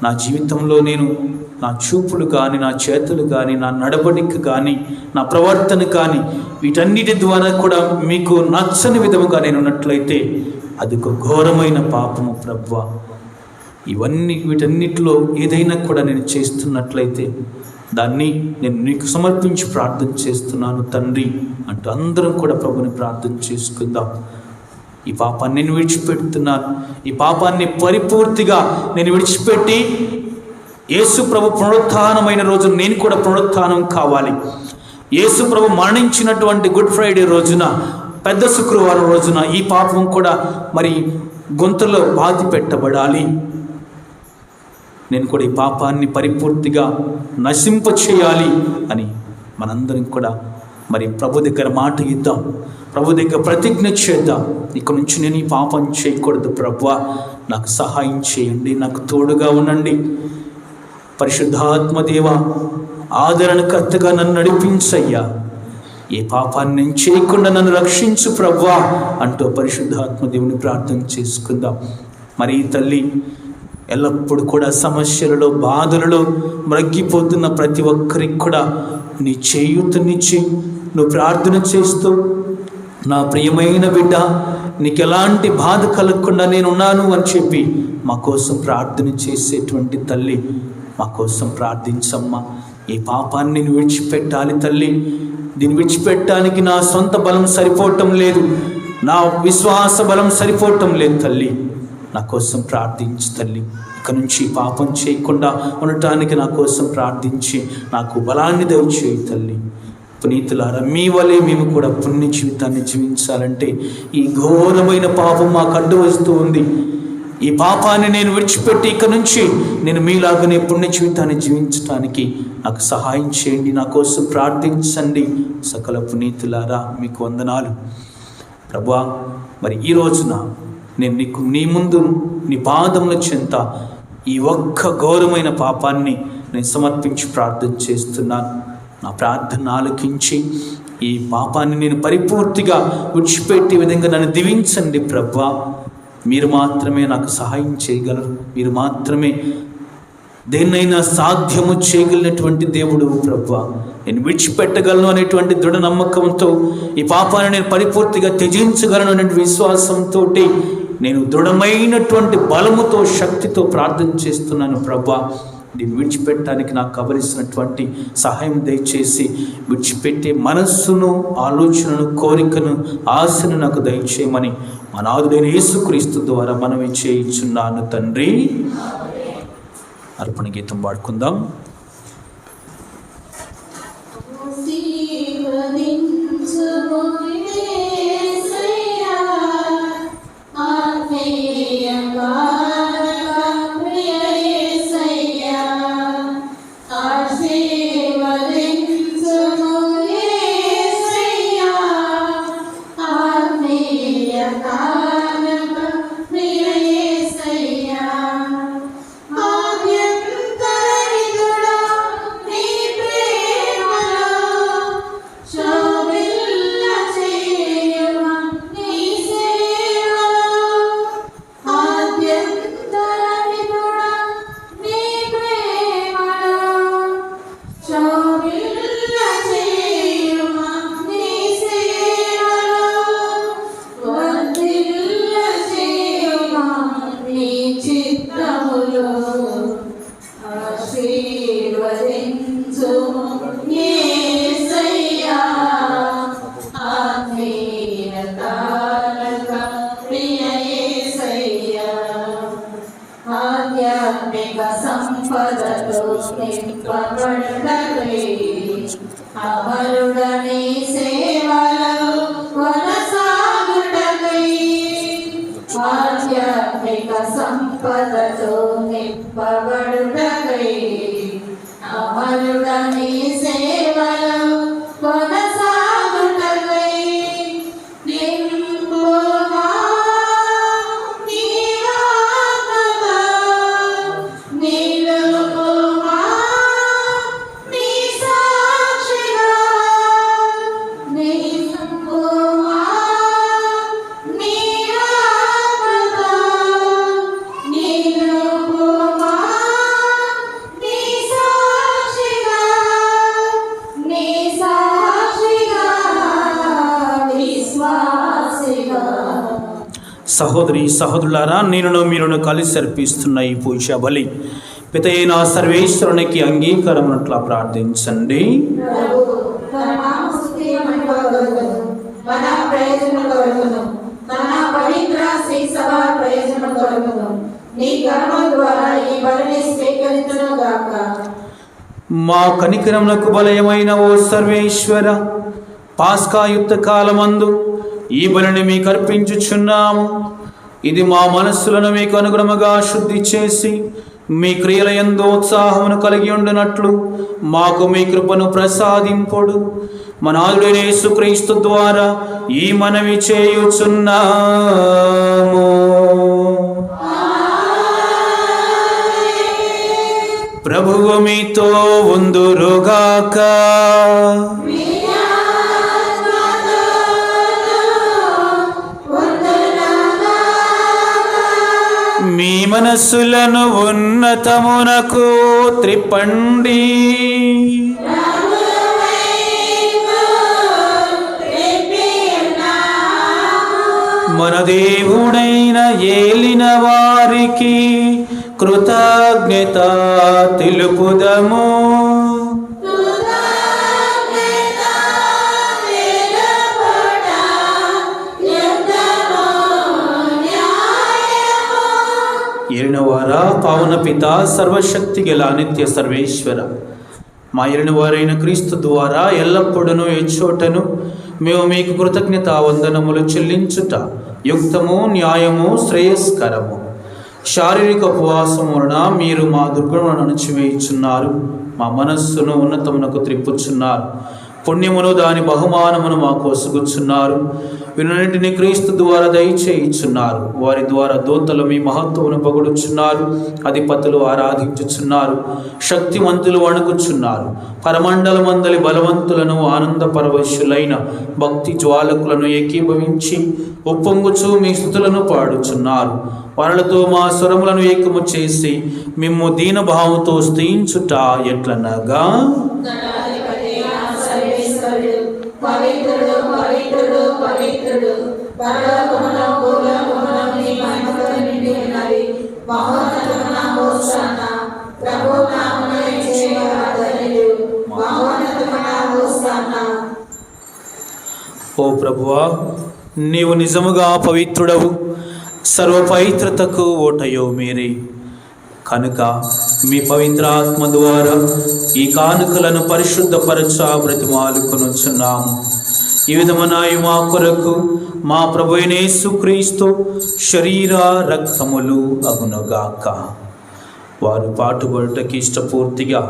నా జీవితంలో నేను నా చూపులు కానీ, నా చేతులు కానీ, నా నడవడిక కానీ, నా ప్రవర్తన కానీ వీటన్నిటి ద్వారా కూడా మీకు నచ్చని విధముగా నేను ఉన్నట్లయితే అది ఒక ఘోరమైన పాపము. ప్రభువా, వీటన్నిటిలో ఏదైనా కూడా నేను చేస్తున్నట్లయితే దాన్ని నేను నీకు సమర్పించి ప్రార్థన చేస్తున్నాను తండ్రి అంటూ అందరం కూడా ప్రభుని ప్రార్థన చేసుకుందాం. ఈ పాపాన్ని నేను విడిచిపెడుతున్నాను. ఈ పాపాన్ని పరిపూర్తిగా నేను విడిచిపెట్టి యేసు ప్రభు పునరుత్థానమైన రోజు నేను కూడా పునరుత్థానం కావాలి. యేసు ప్రభు మరణించినటువంటి గుడ్ ఫ్రైడే రోజున, పెద్ద శుక్రవారం రోజున ఈ పాపం కూడా మరి గొంతులో బాధి పెట్టబడాలి. నేను కూడా ఈ పాపాన్ని పరిపూర్తిగా నశింప చేయాలి అని మనందరం కూడా మరి ప్రభు దగ్గర మాట ఇద్దాం, ప్రభు దగ్గర ప్రతిజ్ఞ చేద్దాం. ఇక్కడ నుంచి నేను ఈ పాపం చేయకూడదు. ప్రభువా, నాకు సహాయం చేయండి, నాకు తోడుగా ఉండండి. పరిశుద్ధాత్మ దేవా, ఆదరణకర్తగా నన్ను నడిపించయ్యా. ఏ పాపాన్ని నేను చేయకుండా నన్ను రక్షించు ప్రభువా అంటూ పరిశుద్ధాత్మ దేవుని ప్రార్థన చేసుకుందాం. మరి ఈ తల్లి ఎల్లప్పుడూ కూడా సమస్యలలో, బాధలలో మ్రగ్గిపోతున్న ప్రతి ఒక్కరికి కూడా నీ చేయూతనిచ్చి నువ్వు ప్రార్థన చేస్తూ, నా ప్రియమైన బిడ్డ నీకు ఎలాంటి బాధ కలగకుండా నేనున్నాను అని చెప్పి మా కోసం ప్రార్థన చేసేటువంటి తల్లి, మా కోసం ప్రార్థించమ్మా. ఈ పాపాన్ని నేను విడిచిపెట్టాలి తల్లి, దీన్ని విడిచిపెట్టడానికి నా సొంత బలం సరిపోవటం లేదు, నా విశ్వాస బలం సరిపోవటం లేదు తల్లి, నా కోసం ప్రార్థించు తల్లి. ఇక నుంచి పాపం చేయకుండా ఉండటానికి నా కోసం ప్రార్థించి నాకు బలాన్ని దయచేయి తల్లి. పునీతులారా, మీ వలె మేము కూడా పుణ్య జీవితాన్ని జీవించాలంటే ఈ ఘోరమైన పాపం మాకు అడ్డు వస్తూ ఉంది. ఈ పాపాన్ని నేను విడిచిపెట్టి ఇక నుంచి నేను మీలాగానే పుణ్య జీవితాన్ని జీవించడానికి నాకు సహాయం చేయండి, నా కోసం ప్రార్థించండి. సకల పునీతులారా మీకు వందనాలు ప్రభువా. మరి ఈ రోజున నేను నీ ముందు నీ పాదముల చెంత ఈ ఒక్క ఘోరమైన పాపాన్ని నేను సమర్పించి ప్రార్థన చేస్తున్నాను. నా ప్రార్థన ఆలకించి ఈ పాపాన్ని నేను పరిపూర్తిగా విడిచిపెట్టే విధంగా నన్ను దీవించండి ప్రభువా. మీరు మాత్రమే నాకు సహాయం చేయగలరు, మీరు మాత్రమే దేన్నైనా సాధ్యము చేయగలిగినటువంటి దేవుడు ప్రభువా. నేను విడిచిపెట్టగలను అనేటువంటి దృఢ నమ్మకంతో, ఈ పాపాన్ని నేను పరిపూర్తిగా త్యజించగలను అనే విశ్వాసంతో, నేను దృఢమైనటువంటి బలముతో, శక్తితో ప్రార్థన చేస్తున్నాను ప్రభువా. దీన్ని విడిచిపెట్టడానికి నాకు కావలసినటువంటి సహాయం దయచేసి విడిచిపెట్టే మనస్సును, ఆలోచనను, కోరికను, ఆశను నాకు దయచేయమని మా నాథుడైన యేసుక్రీస్తు ద్వారా మనవి చేయించున్నాను తండ్రి. అర్పణ గీతం పాడుకుందాం. అమరుడని సేవలో కొనసాగుటకై ఆధ్యాత్మిక సంపదతో నింపబడుటకై అమరుడని సేవలో కొనసాగుటకై నింపుమా నీ ఆత్మతో నిలుపుమా నీ సాక్షిగా నింపుమా నీ ఆత్మతో నిలుపుమా నీ సాక్షిగా విశ్వాసిగా. సహోదరి సహోదరులారా, నేనును మీరును కలిసి అర్పిస్తున్న ఈ పూజ బలి పితయైన సర్వేశ్వరునికి అంగీకారమునట్లా ప్రార్థించండి. ప్రభు తన నామస్తుతి మహిమగలుగును, మన ప్రయోజనం కలుగును, తన పవిత్ర శ్రీ సభ ప్రయోజనం కలుగును. నీ కర్మల ద్వారా ఈ బలిని స్వీకరించును గాక. మా కనికరమునకు బలయమైన ఓ సర్వేశ్వర, పాస్కాయుక్త కాలమందు ఈ బలిని మీకు అర్పించుచున్నాము. ఇది మా మనస్సులను మీకు అనుగుణముగా శుద్ధి చేసి మీ క్రియల యందు ఉత్సాహమును కలిగి ఉండునట్లు మాకు మీ కృపను ప్రసాదింపుడు. మా నాథుడైన యేసుక్రీస్తు ద్వారా ఈ మనవి చేయుచున్నాము. ప్రభువు మీతో ఉందురుగాక. మీ మనస్సులను ఉన్నతమునకు త్రిప్పండి. మన దేవుడైన ఏలిన వారికి కృతజ్ఞత తెలుపుదము. ఏలినవారా, పావన పిత, సర్వశక్తి గల నిత్య సర్వేశ్వర, మా ఏలినవారైన క్రీస్తు ద్వారా ఎల్లప్పుడూ ఎచ్చోటను మేము మీకు కృతజ్ఞత వందనములు చెల్లించుట యుక్తము, న్యాయము, శ్రేయస్కరము. శారీరక ఉపవాసం వలన మీరు మా దుర్గుణములను అణచివేయుచున్నారు, మా మనస్సును ఉన్నతమునకు త్రిప్పుచున్నారు. పుణ్యమును దాని బహుమానమును మాకు ఒసుగుచున్నారు. వీరన్నింటినీ క్రీస్తు ద్వారా దయచేయుచున్నారు. వారి ద్వారా దూతలు మీ మహత్వమును పొగుడుచున్నారు, అధిపతులు ఆరాధించుచున్నారు, శక్తివంతులు వణుకుచున్నారు. పరమండలమందలి బలవంతులను ఆనందపరవశులైన భక్తి జ్వాలకులను ఏకీభవించి ఉప్పొంగుచు మీ స్తుతులను పాడుచున్నారు. వారులతో మా స్వరములను ఏకము చేసి మిమ్ము దీనభావంతో స్తుతించుట ఎట్లనగా, పవిత్రుడు పవిత్రుడు పవిత్రుడు, పరలోకములో భూలోకములో నీ మహిమతో నిండి ఉన్నది. మహోన్నతమున హోశానా, ప్రభువు నామమున వచ్చేవారు ధన్యులు. మహోన్నతమున హోశానా. ఓ ప్రభువా, నీవు నిజముగా పవిత్రుడవు, సర్వ పవిత్రతకు ఓటయో మీరే. కనుక మీ పవిత్ర ఆత్మ ద్వారా ఈ కానుకలను పరిశుద్ధపరచ బ్రతిమాలుకొనుచున్నాము. ఈ విధమున మా కొరకు మా ప్రభువైన యేసుక్రీస్తు శరీర రక్తములు అగునుగాక. వారు పాటుబడుటకి ఇష్టపూర్తిగా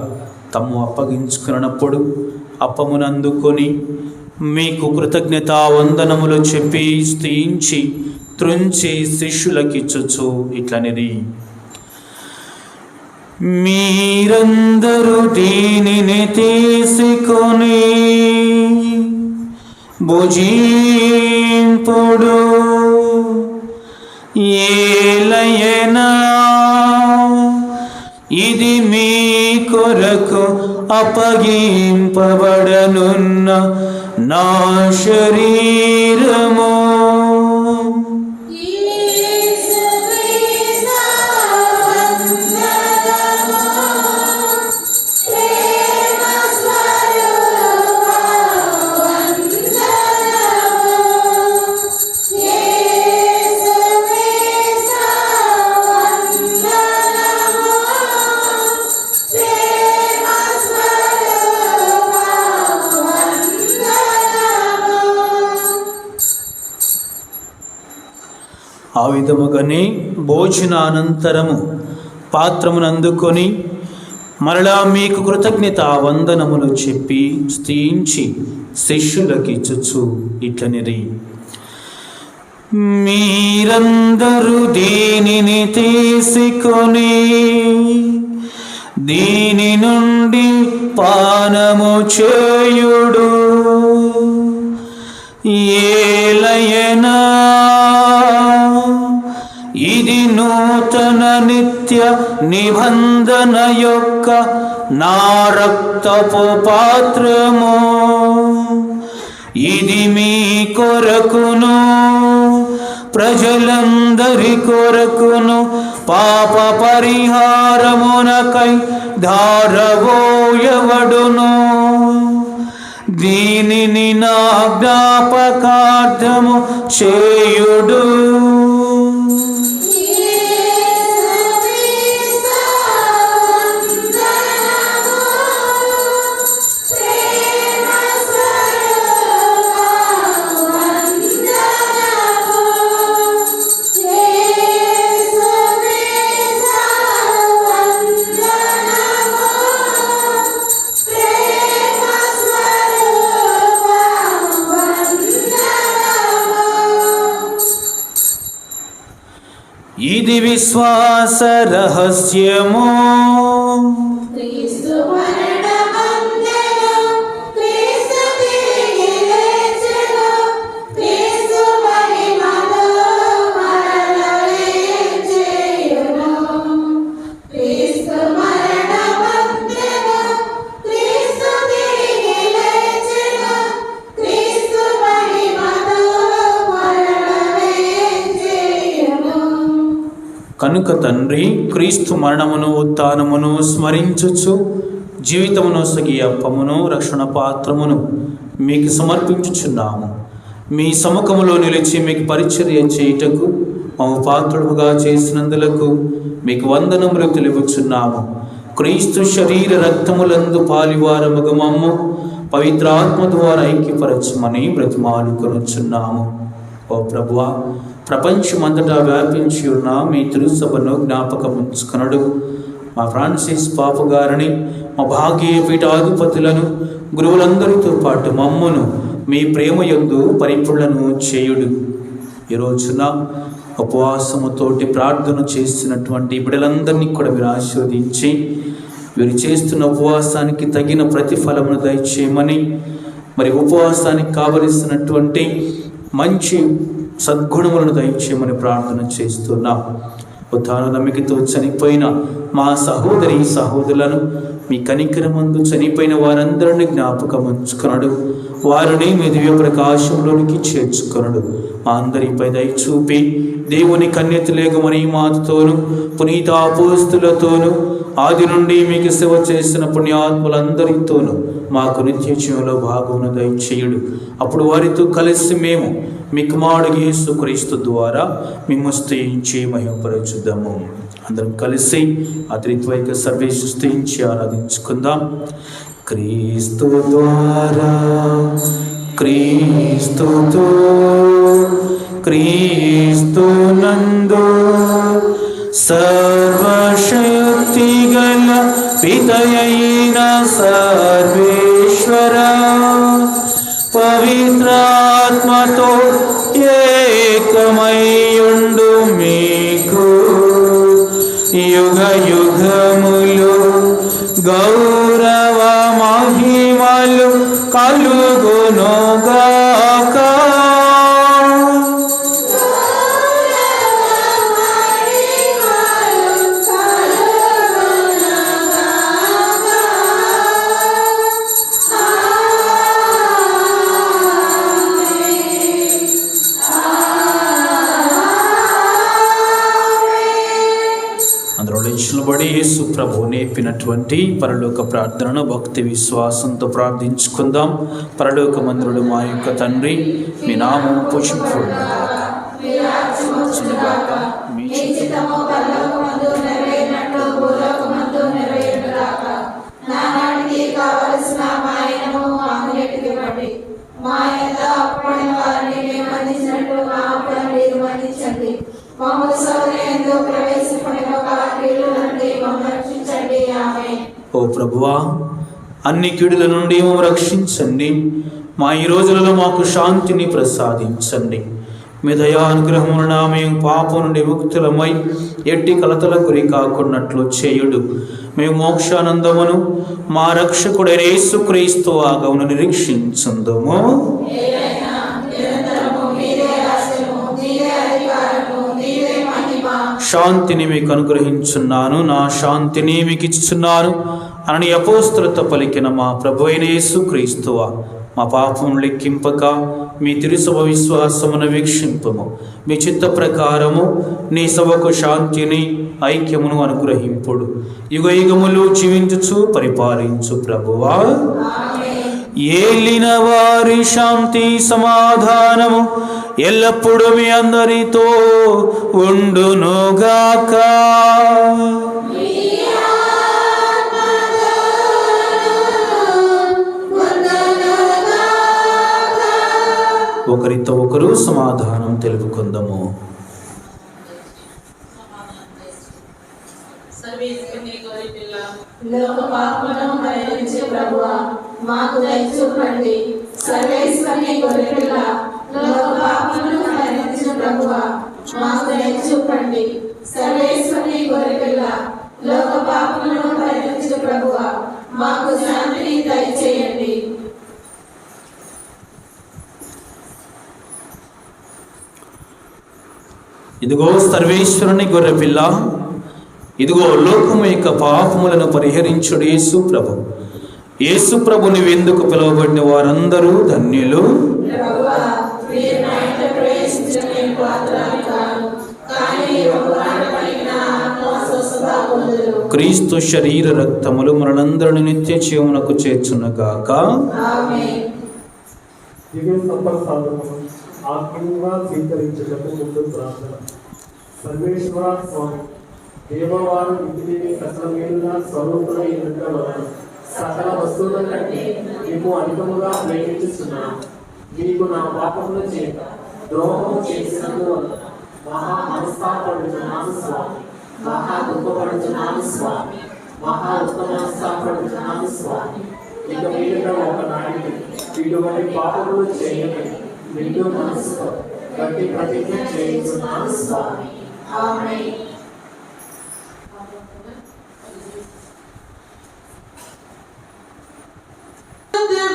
తమ్ము అప్పగించుకున్నప్పుడు అప్పమునందుకొని మీకు కృతజ్ఞత వందనములు చెప్పి స్తుతించి త్రుంచి శిష్యులకిచ్చుచు ఇట్లనిది, మీరందరూ దీనిని తీసుకొని భుజింపుడు. ఏలయనా ఇది మీ కొరకు అప్పగింపబడనున్న నా శరీరము. ఆ విధముగానే భోజనానంతరము పాత్రమును అందుకొని మరలా మీకు కృతజ్ఞత వందనములు చెప్పి స్తుతించి శిష్యులకిచ్చుచు ఇట్లనిది, మీరందరూ దీనిని తీసుకొని దీని నుండి పానము చేయుడు. ఏలయనా ఇది నూతన నిత్య నిబంధన యొక్క నా రక్తపు పాత్రము. ఇది మీ కొరకును ప్రజలందరి కొరకును పాప పరిహారమునకై ధారవోయబడును. దీనిని నా జ్ఞాపకార్థము చేయుడు. ఇది విశ్వాస రహస్యము. క్రీస్తు కనుక తండ్రి, క్రీస్తు మరణమును ఉత్థానమును స్మరించుచు జీవితమును సగి అప్పమును రక్షణ పాత్రమును మీకు సమర్పించుచున్నాము. మీ సముఖములో నిలిచి మీకు పరిచర్య చేయుటకు మమ్ము పాత్రుడుగా చేసినందులకు మీకు వందనములు తెలుపుచున్నాము. క్రీస్తు శరీర రక్తములందు పాలివారముగా మమ్ము పవిత్ర ఆత్మ ద్వారా ఐక్యపరచమని బ్రతిమాలుకొనుచున్నాము. ఓ ప్రభువా, ప్రపంచమంతటా వ్యాపించి ఉన్న మీ తిరుసభను జ్ఞాపకం ఉంచుకొనుడు. మా ఫ్రాన్సిస్ పాప గారిని, మా భాగ్య పీఠాధిపతులను, గురువులందరితో పాటు మమ్మును మీ ప్రేమ యందు పరిపూర్ణను చేయుడు. ఈ రోజున ఉపవాసముతోటి ప్రార్థన చేస్తున్నటువంటి బిడ్డలందరినీ కూడా మీరు ఆశీర్వదించి, వీరు చేస్తున్న ఉపవాసానికి తగిన ప్రతిఫలమును దయచేయమని, మరి ఉపవాసానికి కావలసినటువంటి మంచి సద్గుణములను దయచేయమని ప్రార్థన చేస్తున్నాం. ఉత్థాన నమ్మికతో చనిపోయిన మా సహోదరి సహోదరులను మీ కనికరమందు చనిపోయిన వారందరినీ జ్ఞాపకం ఉంచుకొనుడు. వారిని మీ దివ్య ప్రకాశంలోనికి చేర్చుకొనుడు. మా అందరిపై దయ చూపి దేవుని కన్యతలేగమని మాతతోను పునీత అపోస్తులతోను ఆది నుండి మీకు సేవ చేసిన పుణ్యాత్ములందరితోనూ మాకు నిత్య జీవంలో భాగమును దయచేయుడు. అప్పుడు వారితో కలిసి మేము మీ కుమారుడు యేసుక్రీస్తు ద్వారా మిమ్ము స్తుతించి మహిమపరచుదాము. అందరం కలిసి ఆ త్రిత్వైక సర్వేశ్వరుని స్తుతించి ఆరాధించుకుందాం. క్రీస్తు ద్వారా, క్రీస్తుతో, క్రీస్తు నందు సర్వశక్తి గల పితయైన సర్వేశ్వర పవిత్రాత్మతో ఏకమయ్యుండు మీకు యుగ యుగములు గౌరవ మహిమలు కలుగునుగాక. నిలబడి యేసు ప్రభు నేర్పినటువంటి పరలోక ప్రార్థనను భక్తి విశ్వాసంతో ప్రార్థించుకుందాం. పరలోక మందుడు మా యొక్క తండ్రి, మీ నామము పూజింపబడుగాక, మీ చిత్తము పరలోకమందు నెరవేరినట్లు భూలోకమందు నెరవేరుగాక. నానాటికి కావలసిన మా యన్నము మాకు నేర్పివ్వండి. మా యందు అప్పుడైన వారిని మేము మన్నించినట్లు మా అప్పులను మీరు మన్నించండి. మమ్మల్ని శోధనయందు ప్రవేశపడిన కీడుల నుండి మమ్మల్ని రక్షించండి. ఆమేన్. ఓ ప్రభువా, అన్ని కీడుల నుండి మమ్మల్ని రక్షించండి. మా ఈ రోజులలో మాకు శాంతిని ప్రసాదించండి. మీ దయానుగ్రహమున మేము పాపం నుండి ముక్తులమై ఎట్టి కలతల గురి కాకున్నట్లు చేయుడు. మేము మోక్షానందమును మా రక్షకుడైన యేసుక్రీస్తు ఆగమను నిరీక్షించుందుము. శాంతిని మీకు అనుగ్రహించున్నాను, నా శాంతిని మీకు ఇచ్చుచున్నాను అని అపోస్తలులతో పలికిన మా ప్రభు అయిన యేసుక్రీస్తువా, మా పాపం లెక్కింపక మీ తిరుసభ విశ్వాసమును వీక్షింపము. మీ చిత్త ప్రకారము నీ సభకు శాంతిని ఐక్యమును అనుగ్రహింపుడు. యుగ యుగములు జీవించుచు పరిపాలించు ప్రభువా. ఏలిన వారి శాంతి సమాధానము ఎల్లప్పుడూ మీ అందరితో ఉండునుగాక. ఒకరితో ఒకరు సమాధానం తెలుపుకుందాము. లోక పాపములను పరిహరించే ప్రభువా, మాకు దయ చూపండి. సర్వేశ్వరుని గొర్రెపిల్ల, లోక పాపములను పరిహరించిన ప్రభువా, మాకు దయ చూపండి. సర్వేశ్వరుని గొర్రెపిల్ల, లోక పాపములను పరిహరించిన ప్రభువా, మాకు శాంతిని దయచేయండి. ఇదిగో సర్వేశ్వరుని గొర్రెపిల్ల, ఇదిగో లోకము యొక్క పాపములను పరిహరించుడు యేసు ప్రభు. యేసు ప్రభు నీవెందుకు పిలువబడిన వారందరూ ధన్యులు. ప్రభువా, మీరు నా ఇంట ప్రవేశించిన నేను పాత్రని కాను, కానీ ఒక మాట పలికిన పొందుదురు. క్రీస్తు శరీర రక్తములు మనందరిని నిత్య జీవమునకు చేర్చునుగాక. ఆమేన్. దివ్య సంప్రసాదమును ఆత్మీయంగా స్వీకరించుటకు ముందు ప్రార్థన. సర్వేశ్వర స్వామి, దేవవారు ఇంటిని సకల మేలుల స్వరూపులై ఉండటం వలన సకల వస్తువుల కంటే మీకు అధికముగా ప్రేమించుతున్నాను. మీకు నా పాపముల చేత ద్రోహము చేసినందువల్ల మహా మనస్తాపడుతున్నాను స్వామి, మహా దుఃఖపడుతున్నాను స్వామి, మహా ఉత్తమస్తాపడుతున్నాను స్వామి. ఇక మీదట ఒకనాటికి ఇటువంటి పాపములు చేయమని నిండు మనసుతో గట్టి ప్రతిజ్ఞ చేస్తున్నాను స్వామి. ఆమేన్.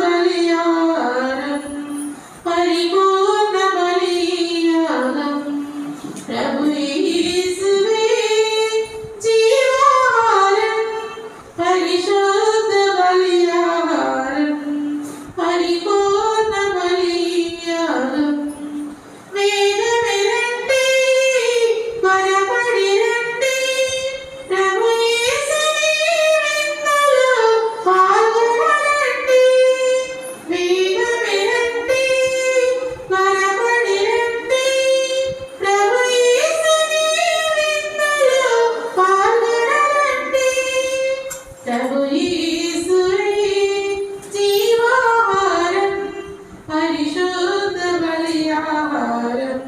బలియాగం, పరిపూర్ణ బలియాగం, ప్రభు యేసువే జీవాహారం, పరిశుద్ధ బలియాగం, పరిపూర్ణ బలియాగం. వేగమే రండి, త్వరపడి రండి, ప్రభు యేసుని విందులో పాల్గొనండి. వేగమే రండి, త్వరపడి రండి, ప్రభు యేసుని విందులో పాల్గొనండి. ప్రభు యేసువే జీవాహారం, పరిశుద్ధ బలియాహారం,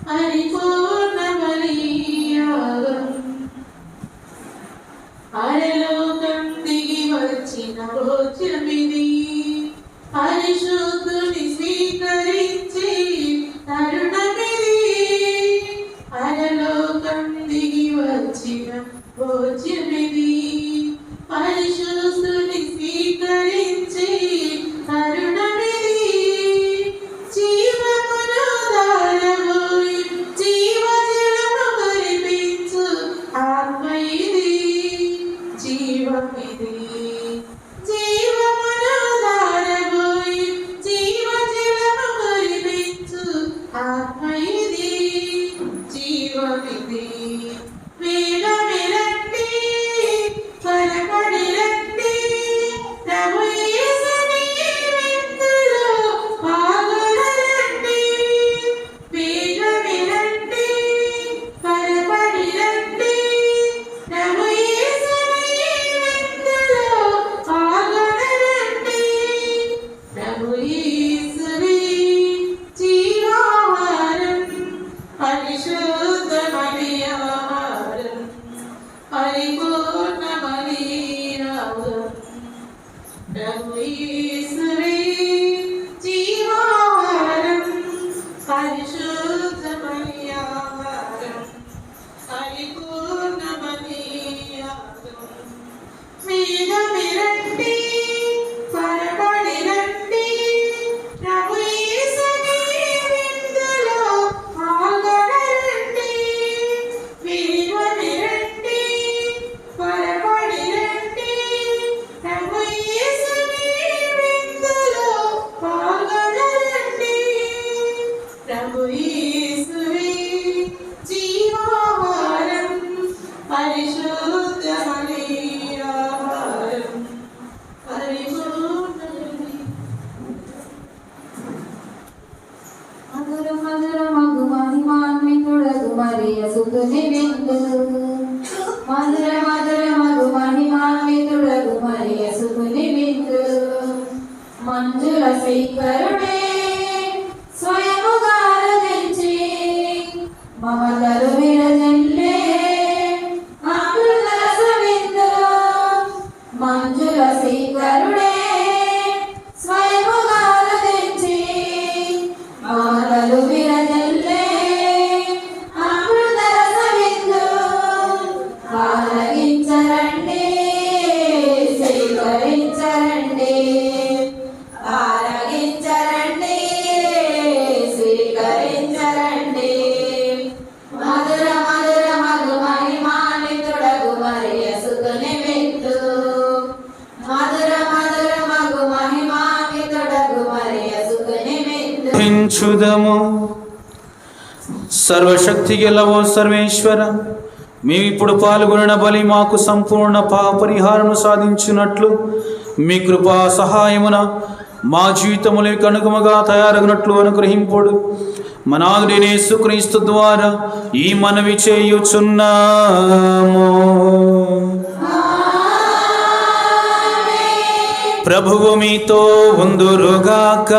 పరిపూర్ణ బలియాగం. అరలోకం దిగి వచ్చిన భోజ్యమిది, పరిశుద్ధుని స్వీకరించి తరుణమిది. అరలోకం దిగి వచ్చిన భోజ్యమిది, పరిశుద్ధుని స్వీకరించి తరుణమిది. జీవమును దారబోయి జీవజలము కురిపించు ఆత్మ ఇది, జీవమిది. జీవమును దారబోయి జీవజలము కురిపించు ఆత్మ ఇది, జీవమిది. వేగమే రండి, త్వరపడి రండి, ప్రభు యేసుని విందులో పాల్గొనండి. వేగమే రండి, త్వరపడి రండి, ప్రభు యేసుని విందులో పాల్గొనండి. ప్రభు యేసువే జీవాహారం, పరిశుద్ధ బలియాహారం, పరిపూర్ణ బలియాగం. ప్రభు యేసువే జీవాహారం, పరిశుద్ధ బలియాహారం, పరిపూర్ణ బలియాగం. వేగమే రండి, త్వరపడి రండి, ప్రభు యేసుని విందులో పాల్గొనండి. వేగమే రండి, త్వరపడి రండి, ప్రభు యేసుని విందులో పాల్గొనండి. ప్రభు యేసువే జీవాహారం, పరిశుద్ధ బలియాహారం, పరిపూర్ణ మధుర మధుర మగు మహిమాన్వితుడగు మరియ సుతుని విందు. మధుర మధుర మగు మహిమాన్వితుడగు మరియ సుతుని విందు. మంజుల శ్రీకరుడే స్వయముగా రచించి మమతలు విరజిల్లే అమృత రసవిందు. మంజుల శ్రీకరుడే స్వయముగా రచించి మమతలు విరజిల్లే అమృత రసవిందు. ఆరగించరండి, స్వీకరించరండి, ఆరగించరండి, స్వీకరించరండి. మధుర మధుర మగు మహిమాన్వితుడగు మరియ సుతుని విందు. మధుర మధుర మగు మహిమాన్వితుడగు మరియ సుతుని విందు. హించుదము. సర్వశక్తి గలవో సర్వేశ్వర, మేమిప్పుడు పాల్గొనిన బలి మాకు సంపూర్ణ పాపరిహారము సాధించినట్లు మీ కృపా సహాయమున మా జీవితములు కనుకముగా తయారగినట్లు అనుగ్రహింపుడు. మనాదుడైన యేసుక్రీస్తు ద్వారా ఈ మనవి చేయుచున్నాము. ప్రభువు మీతో ఉందురుగాక.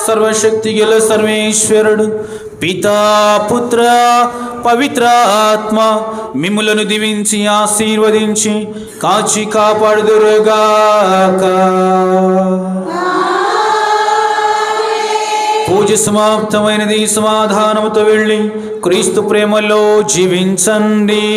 సర్వశక్తి గల సర్వేశ్వరుడు పితా పుత్ర పవిత్ర ఆత్మ మిమ్ములను దీవించి ఆశీర్వదించి కాచి కాపాడుదురుగాక. పూజ సమాప్తమైనది. సమాధానముతో వెళ్ళి క్రీస్తు ప్రేమలో జీవించండి.